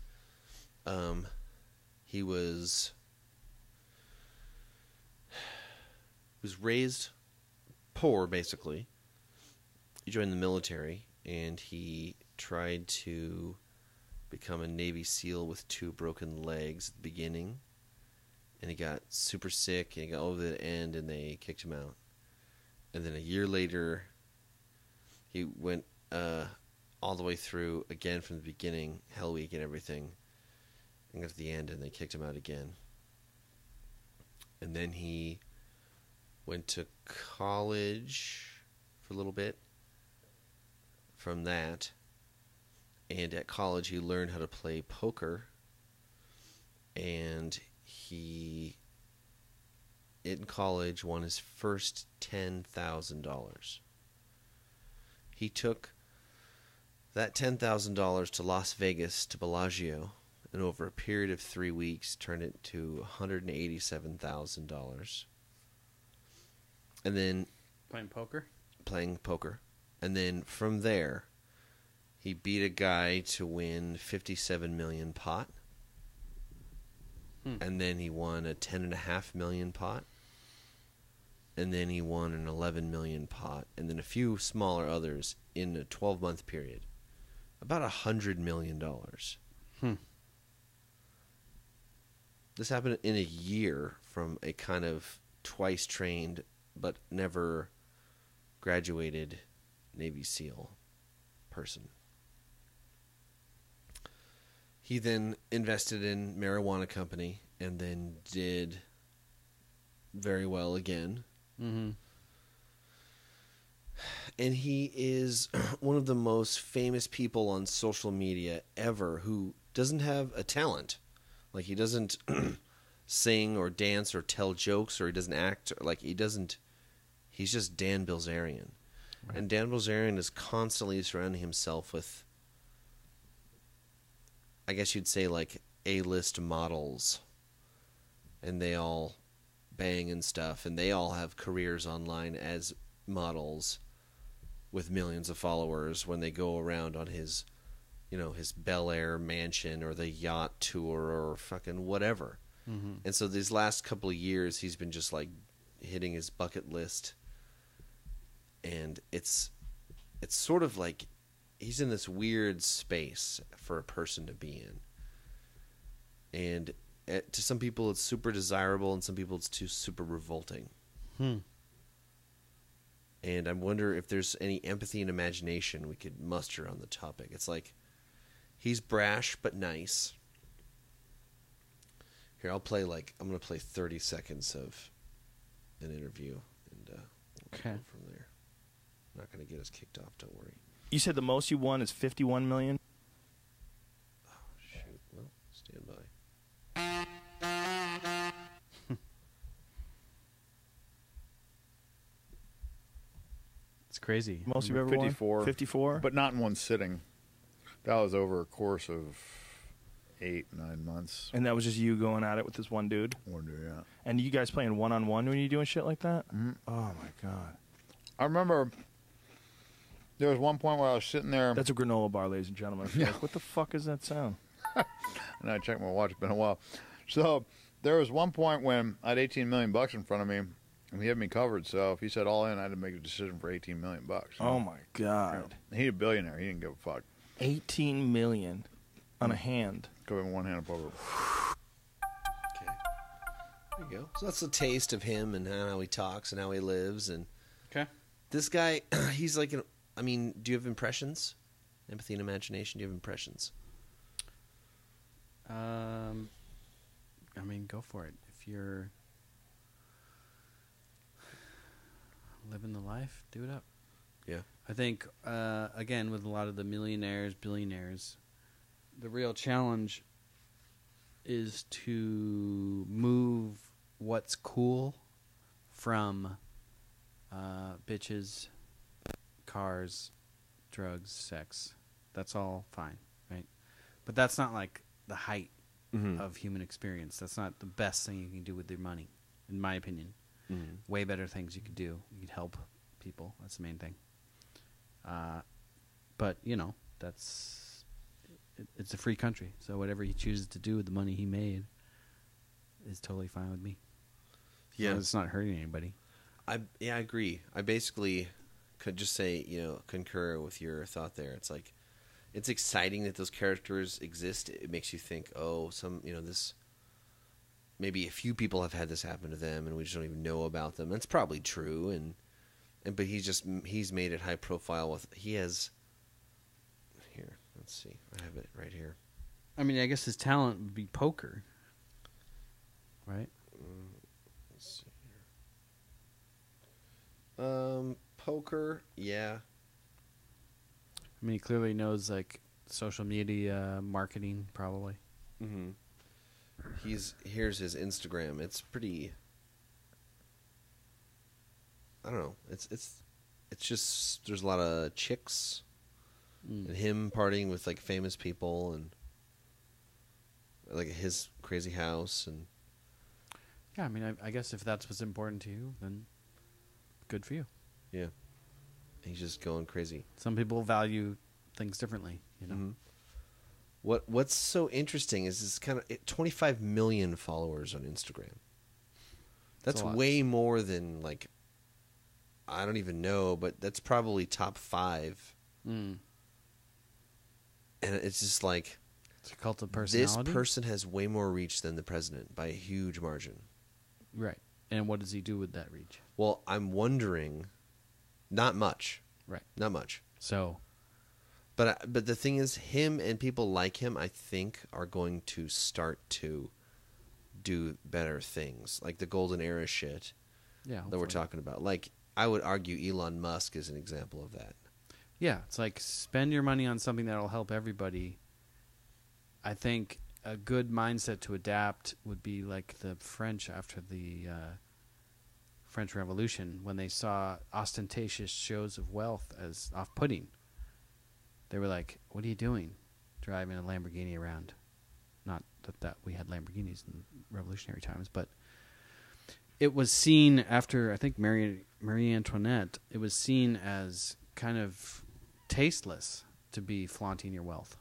S2: he was raised poor, basically. He joined the military, and he tried to become a Navy SEAL with 2 broken legs at the beginning. And he got super sick, and he got over the end, and they kicked him out. And then a year later, he went all the way through again from the beginning, Hell Week and everything, and got to the end, and they kicked him out again. And then he went to college for a little bit from that. And at college, he learned how to play poker. And he, in college, won his first $10,000. He took that $10,000 to Las Vegas to Bellagio, and over a period of 3 weeks, turned it to $187,000. And then
S1: Playing poker?
S2: playing poker. And then from there, he beat a guy to win 57 million pot. And then he won a 10.5 million pot. And then he won an 11 million pot. And then a few smaller others in a 12-month period. About $100 million. This happened in a year from a kind of twice trained but never graduated Navy SEAL person. He then invested in marijuana company and then did very well again.
S1: Mm-hmm.
S2: And he is one of the most famous people on social media ever who doesn't have a talent. Like, he doesn't sing or dance or tell jokes, or he doesn't act. Like, he's just Dan Bilzerian. Right. And Dan Bilzerian is constantly surrounding himself with, I guess you'd say, like, A-list models. And they all Bang and stuff, and they all have careers online as models with millions of followers when they go around on his, his Bel Air mansion or the yacht tour or fucking whatever.
S1: Mm-hmm.
S2: And so these last couple of years, he's been just like hitting his bucket list, and it's sort of like he's in this weird space for a person to be in, and to some people it's super desirable, and some people it's too super revolting. And I wonder if there's any empathy and imagination we could muster on the topic. It's like he's brash but nice. Here, I'm going to play 30 seconds of an interview, and we'll go from there. I'm not going to get us kicked off, don't worry.
S4: You said the most you won is 51 million?
S2: Oh, shoot. Well, stand by.
S1: It's crazy.
S4: Most you've ever won?
S5: 54.
S4: 54?
S5: But not in one sitting. That was over a course of 8-9 months.
S4: And that was just you going at it with this one dude?
S5: One day, yeah.
S4: And you guys playing one-on-one when you're doing shit like that?
S5: Mm-hmm.
S4: Oh, my God.
S5: I remember there was one point where I was sitting there.
S4: That's a granola bar, ladies and gentlemen.
S5: Yeah.
S4: Like, what the fuck is that sound?
S5: And I checked my watch. It's been a while. So there was one point when I had $18 million in front of me, and he had me covered. So if he said all in, I had to make a decision for $18 million.
S4: Oh, my God.
S5: He's a billionaire. He didn't give a fuck.
S4: 18 million on a hand.
S5: Could have been one hand of poker.
S2: Okay. There you go. So that's a taste of him and how he talks and how he lives. And
S1: Okay.
S2: this guy, he's like, do you have impressions? Empathy and imagination, do you have impressions?
S1: Go for it. If you're living the life, do it up.
S2: Yeah.
S1: I think, again, with a lot of the millionaires, billionaires, the real challenge is to move what's cool from bitches, cars, drugs, sex. That's all fine, right? But that's not like the height of human experience. That's not the best thing you can do with your money, in my opinion.
S2: Mm-hmm.
S1: Way better things you could do. You could help people. That's the main thing. But it's a free country, so whatever he chooses to do with the money he made is totally fine with me.
S2: Yeah.
S1: It's not hurting anybody.
S2: I agree. I basically could just say, concur with your thought there. It's like, it's exciting that those characters exist. It makes you think, this, maybe a few people have had this happen to them and we just don't even know about them. That's probably true. But he's made it high profile here, let's see. I have it right here.
S1: I mean, I guess his talent would be poker, right?
S2: Let's see here. Poker, yeah.
S1: I mean, he clearly knows like social media marketing, probably.
S2: Mm-hmm. Here's his Instagram. It's pretty. I don't know. It's just there's a lot of chicks and him partying with like famous people and like his crazy house and.
S1: Yeah, I mean, I guess if that's what's important to you, then good for you.
S2: Yeah. He's just going crazy.
S1: Some people value things differently,
S2: Mm-hmm. What's so interesting is this kind of 25 million followers on Instagram. That's way more than like I don't even know, but that's probably top 5.
S1: Mm.
S2: And it's just like
S1: It's a cult of personality.
S2: this person has way more reach than the president by a huge margin.
S1: Right. And what does he do with that reach?
S2: Well, I'm wondering, not much.
S1: Right.
S2: Not much.
S1: So,
S2: But the thing is, him and people like him, I think, are going to start to do better things, like the golden era shit
S1: yeah.
S2: that we're
S1: hopefully.
S2: talking about. Like, I would argue Elon Musk is an example of that.
S1: Yeah, it's like spend your money on something that'll help everybody. I think a good mindset to adapt would be like the French after the French Revolution, when they saw ostentatious shows of wealth as off-putting. They were like, what are you doing driving a Lamborghini around? Not that we had Lamborghinis in revolutionary times, but it was seen after, I think, Marie Antoinette, it was seen as kind of tasteless to be flaunting your wealth.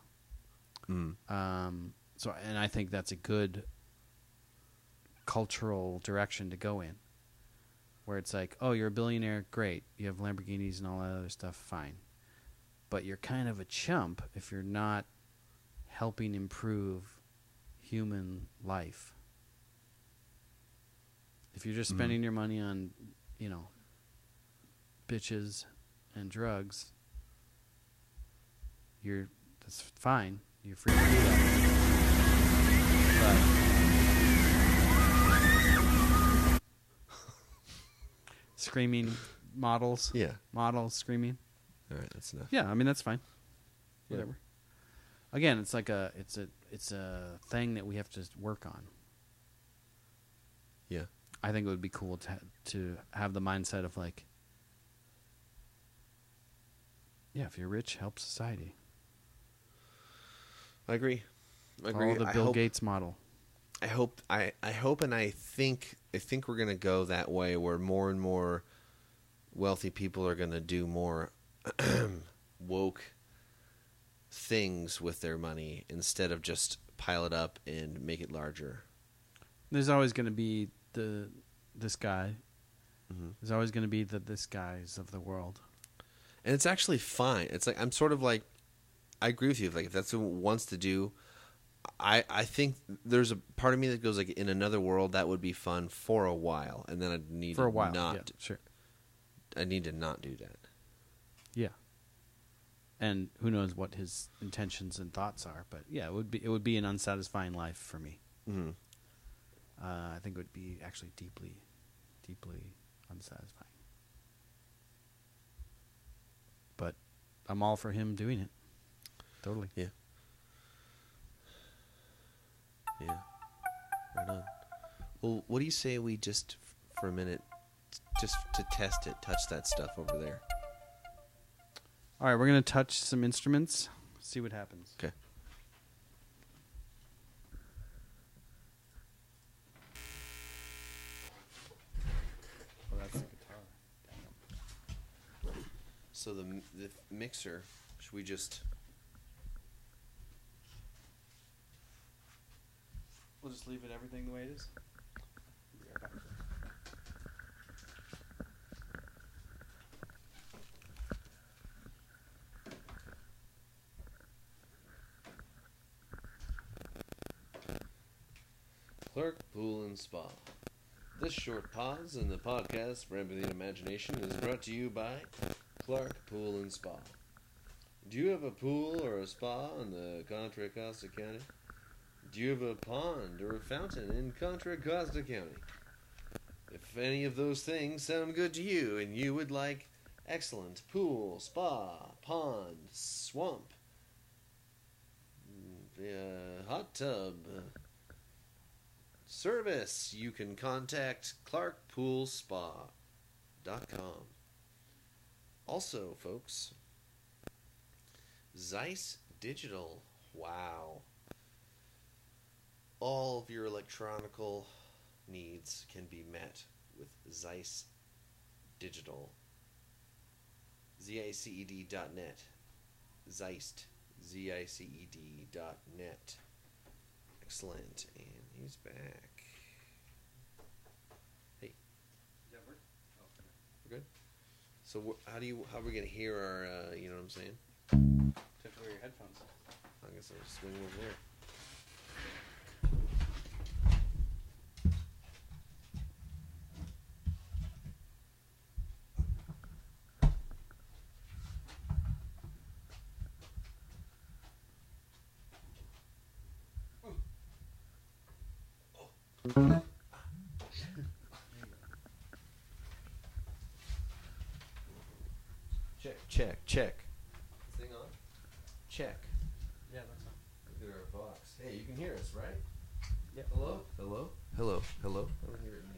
S1: So, and I think that's a good cultural direction to go in, where it's like, oh, you're a billionaire, great. You have Lamborghinis and all that other stuff, fine. But you're kind of a chump if you're not helping improve human life. If you're just spending your money on, you know, bitches and drugs, that's fine. You're free to do that. But screaming models.
S2: Yeah.
S1: Models screaming.
S2: All right, that's enough.
S1: Yeah, I mean that's fine.
S2: Yeah.
S1: Whatever. Again, it's like it's a thing that we have to work on.
S2: Yeah.
S1: I think it would be cool to have the mindset of like, yeah, if you're rich, help society.
S2: I agree.
S1: Follow the Bill Gates model.
S2: I hope and I think we're going to go that way, where more and more wealthy people are going to do more woke things with their money instead of just pile it up and make it larger.
S1: There's always going to be this guy.
S2: Mm-hmm.
S1: There's always going to be this guys of the world.
S2: And it's actually fine. It's like, I'm sort of like, I agree with you. Like, if that's what it wants to do, I think there's a part of me that goes like, in another world that would be fun for a while, and then I'd need
S1: For a while,
S2: not.
S1: yeah, sure.
S2: I need to not do that.
S1: Yeah. And who knows what his intentions and thoughts are, but yeah, it would be an unsatisfying life for me.
S2: Mm-hmm.
S1: I think it would be actually deeply, deeply unsatisfying. But I'm all for him doing it. Totally.
S2: Yeah. Yeah. Right on. Well, what do you say we just, for a minute, just to test it, touch that stuff over there?
S1: All right, we're going to touch some instruments, see what happens.
S2: Okay.
S1: Oh, that's the guitar.
S2: So the mixer, should we just...
S1: We'll just leave it everything the way it is.
S2: Clark Pool and Spa. This short pause in the podcast for Empathy and Imagination is brought to you by Clark Pool and Spa. Do you have a pool or a spa in the Contra Costa County? Do you have a pond or a fountain in Contra Costa County? If any of those things sound good to you and you would like excellent pool, spa, pond, swamp, hot tub service, you can contact ClarkPoolSpa.com. Also, folks, Zeiss Digital. Wow. All of your electronical needs can be met with Zeiss Digital. ZICED.net. Zeist. ZICED.net. Excellent. And he's back. Hey.
S1: Does that work? Oh, okay.
S2: We're good? So how are we going to hear our, you know what I'm saying?
S1: You have to wear your headphones.
S2: I guess I'll just swing over there. Check. Thing on? Check.
S1: Yeah, that's fine.
S2: Look at our box. Hey, you can hear us, right?
S1: Yep.
S2: Hello? I don't hear it in the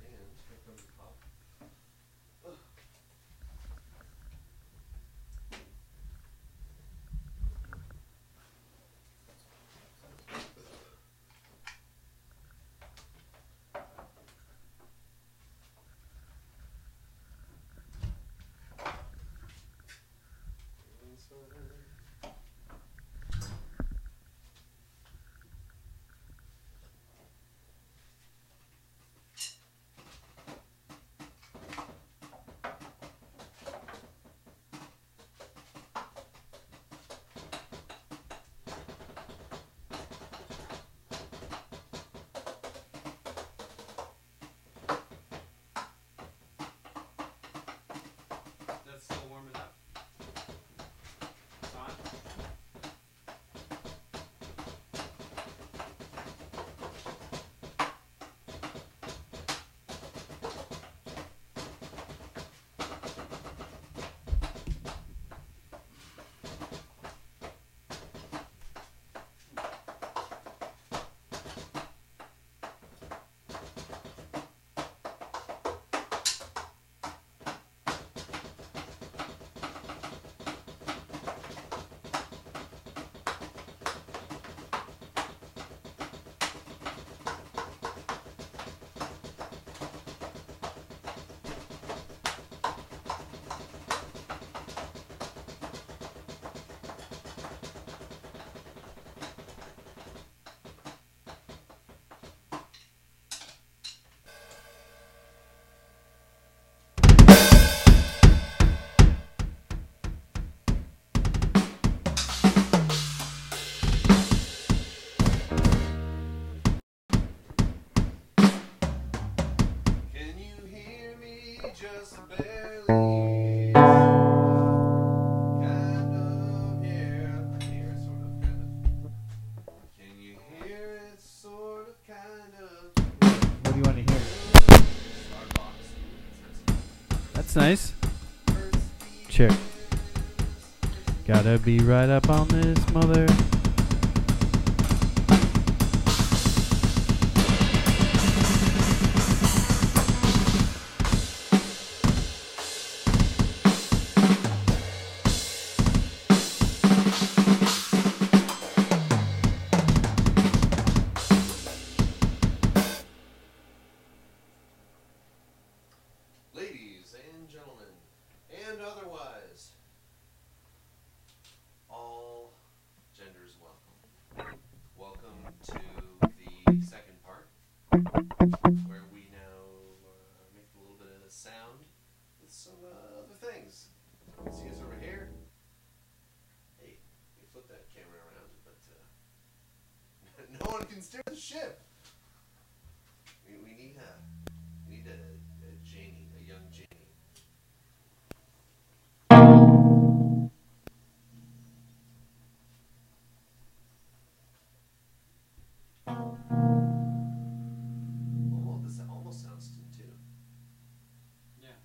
S2: And here comes the pop. just barely. Kind of, yeah. I hear it sort of, kind of. Can you hear it sort of, kind of?
S1: What do you want to hear?
S2: Starbox.
S1: That's nice. Check. Gotta be right up on this mother.
S2: Ladies and gentlemen, and otherwise, all genders welcome. Welcome to the second part, where we now make a little bit of sound with some other things. See us over here? Hey, you flip that camera around, but no one can steer the ship. We need a Janie, a young Janie. Oh, this almost sounds in tune.
S1: Yeah.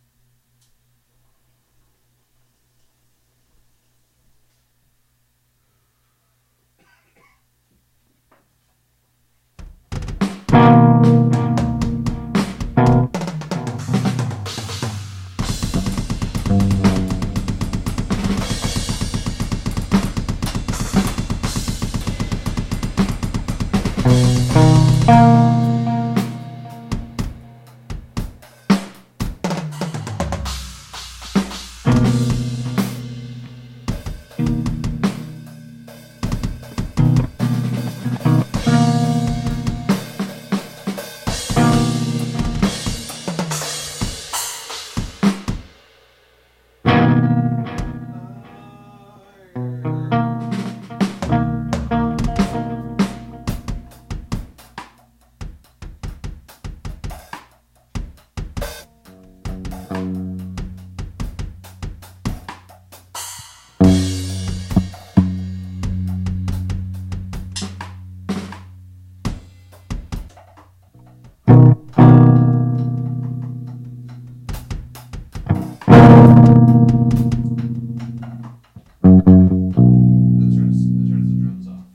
S2: That turns the drums off.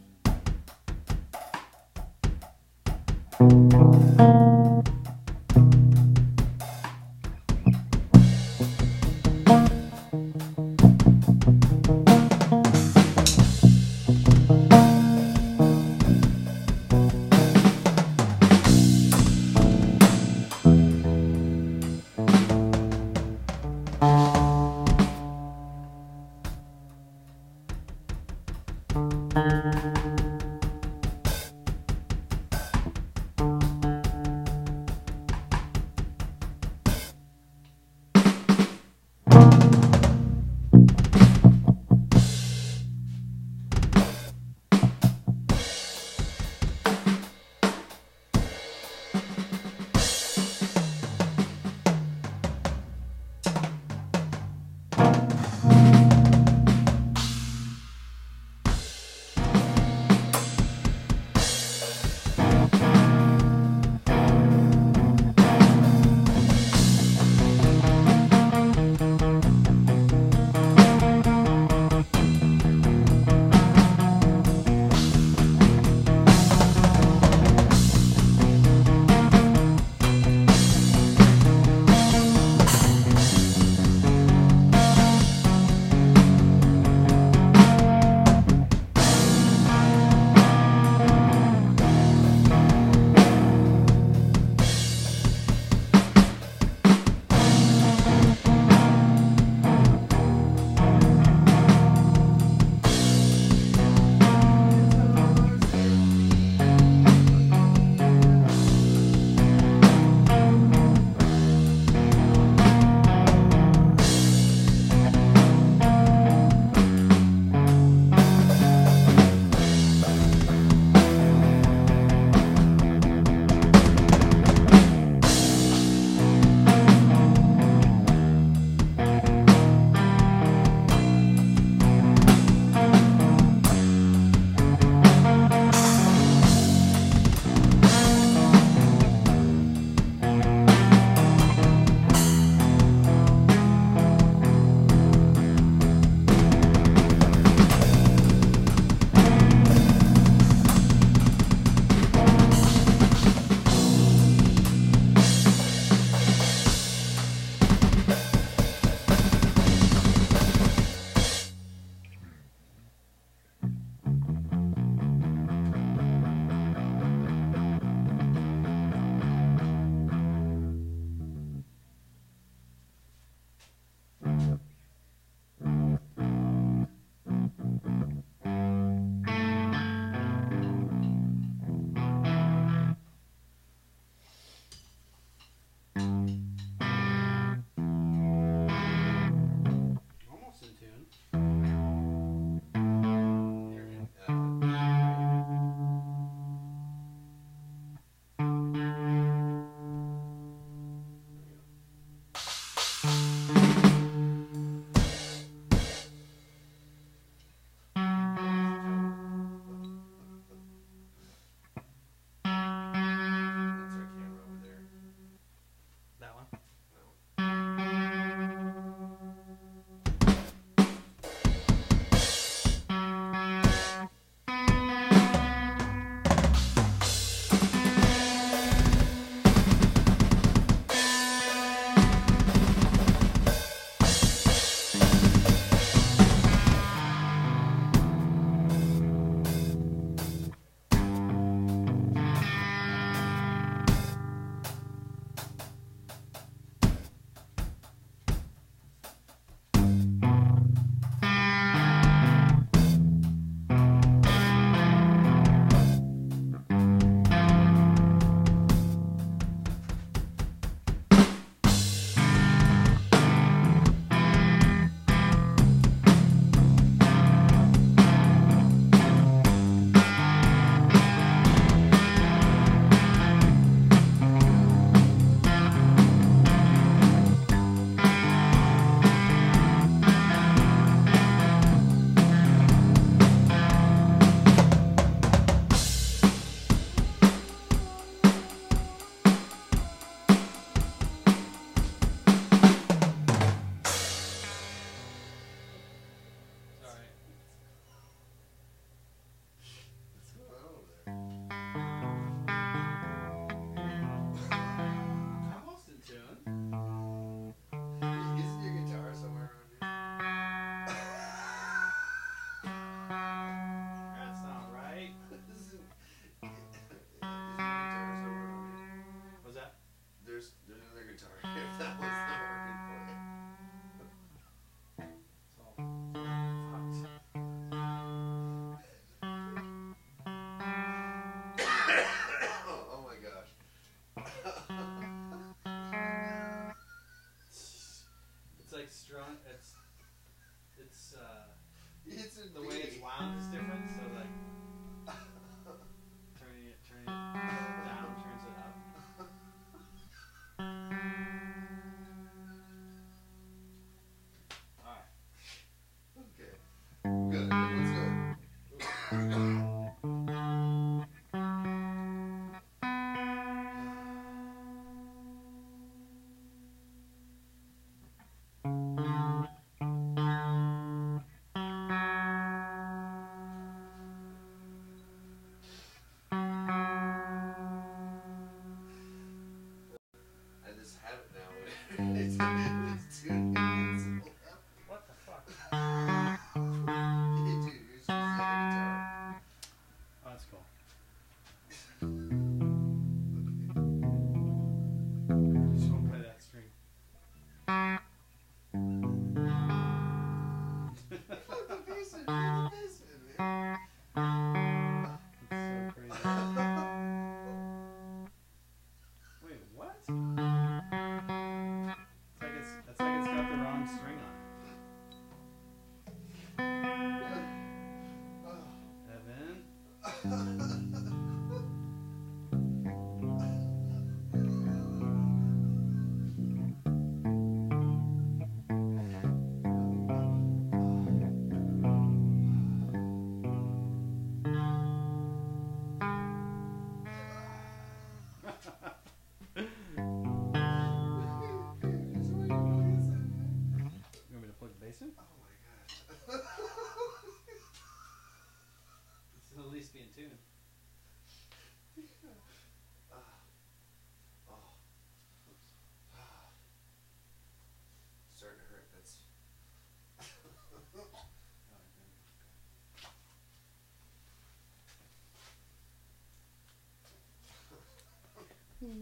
S2: That's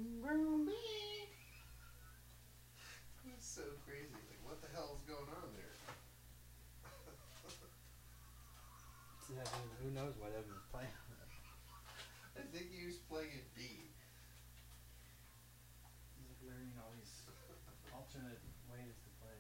S2: so crazy. Like, what the hell is going on there?
S1: Who knows what Evan was playing?
S2: I think he was playing it B.
S1: He's like learning all these alternate ways to play.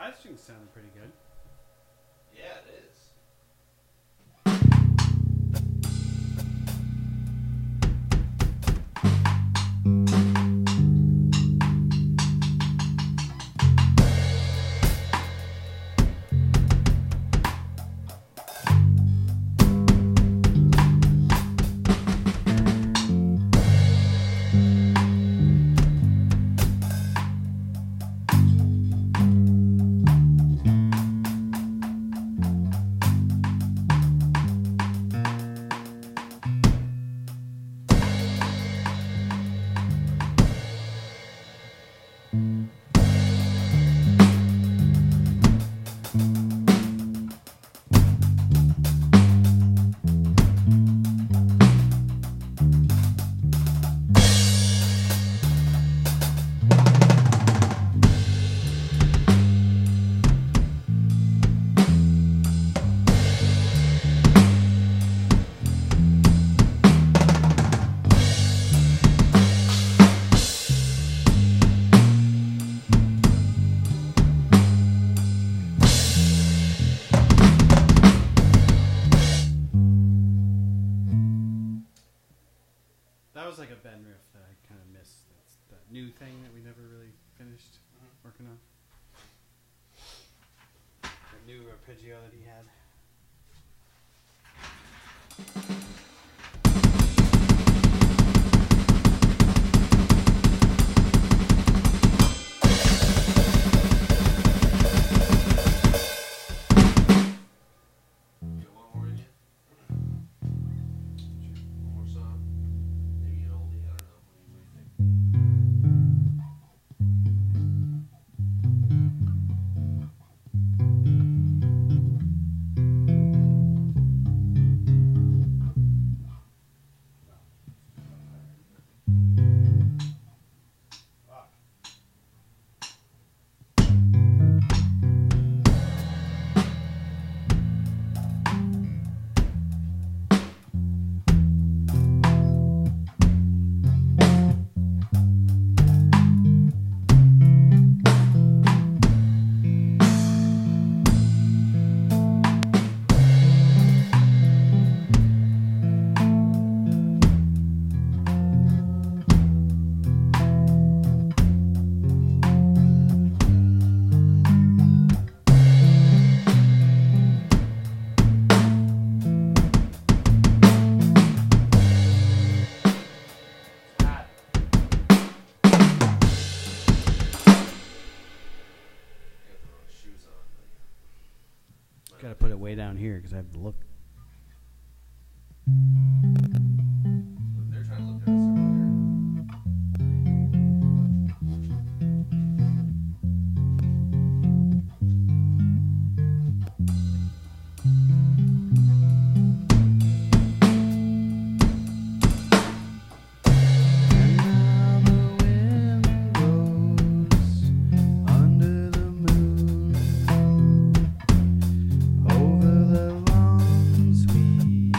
S1: 5 string sounded pretty good.
S2: Yeah, it is.
S1: That was like a Ben riff that I kind of missed. That's that new thing that we never really finished working on. That new arpeggio that he had.
S2: Get one more in you? One more song? Maybe an oldie? I don't know. What do you think?
S1: Got to put it way down here because I have to look.
S2: They're trying to look at us over here.
S1: Under the moon, over the lawns we see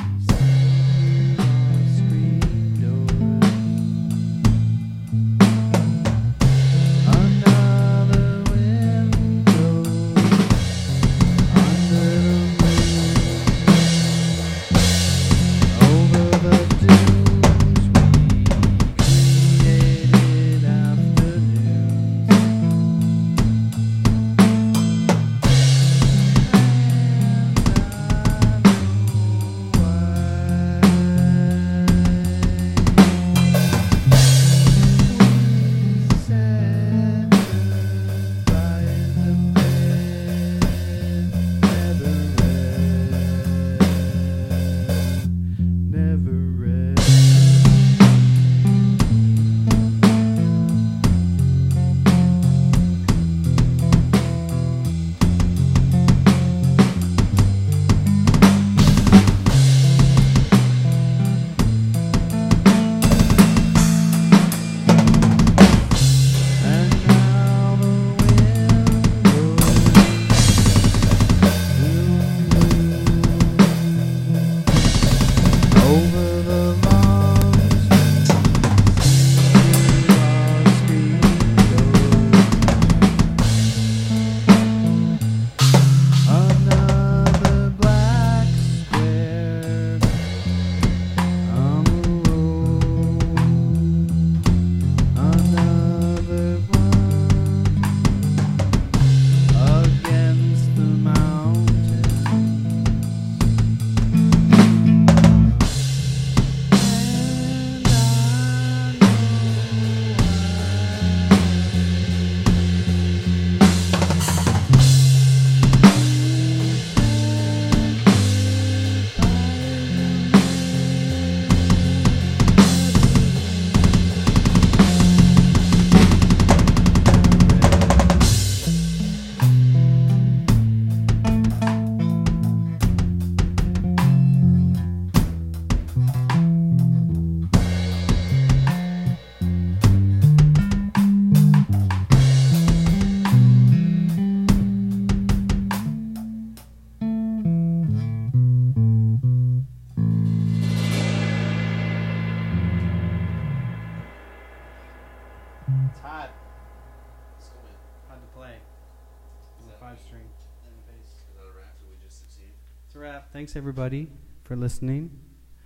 S1: string and bass.
S2: Is that a wrap? Did we just succeed?
S1: It's a wrap. Thanks everybody for listening.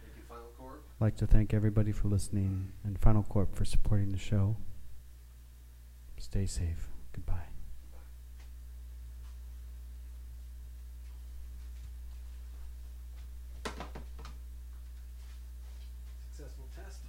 S2: Thank you, Final Corp.
S1: I'd like to thank everybody for listening and Final Corp for supporting the show. Stay safe. Goodbye. Successful test.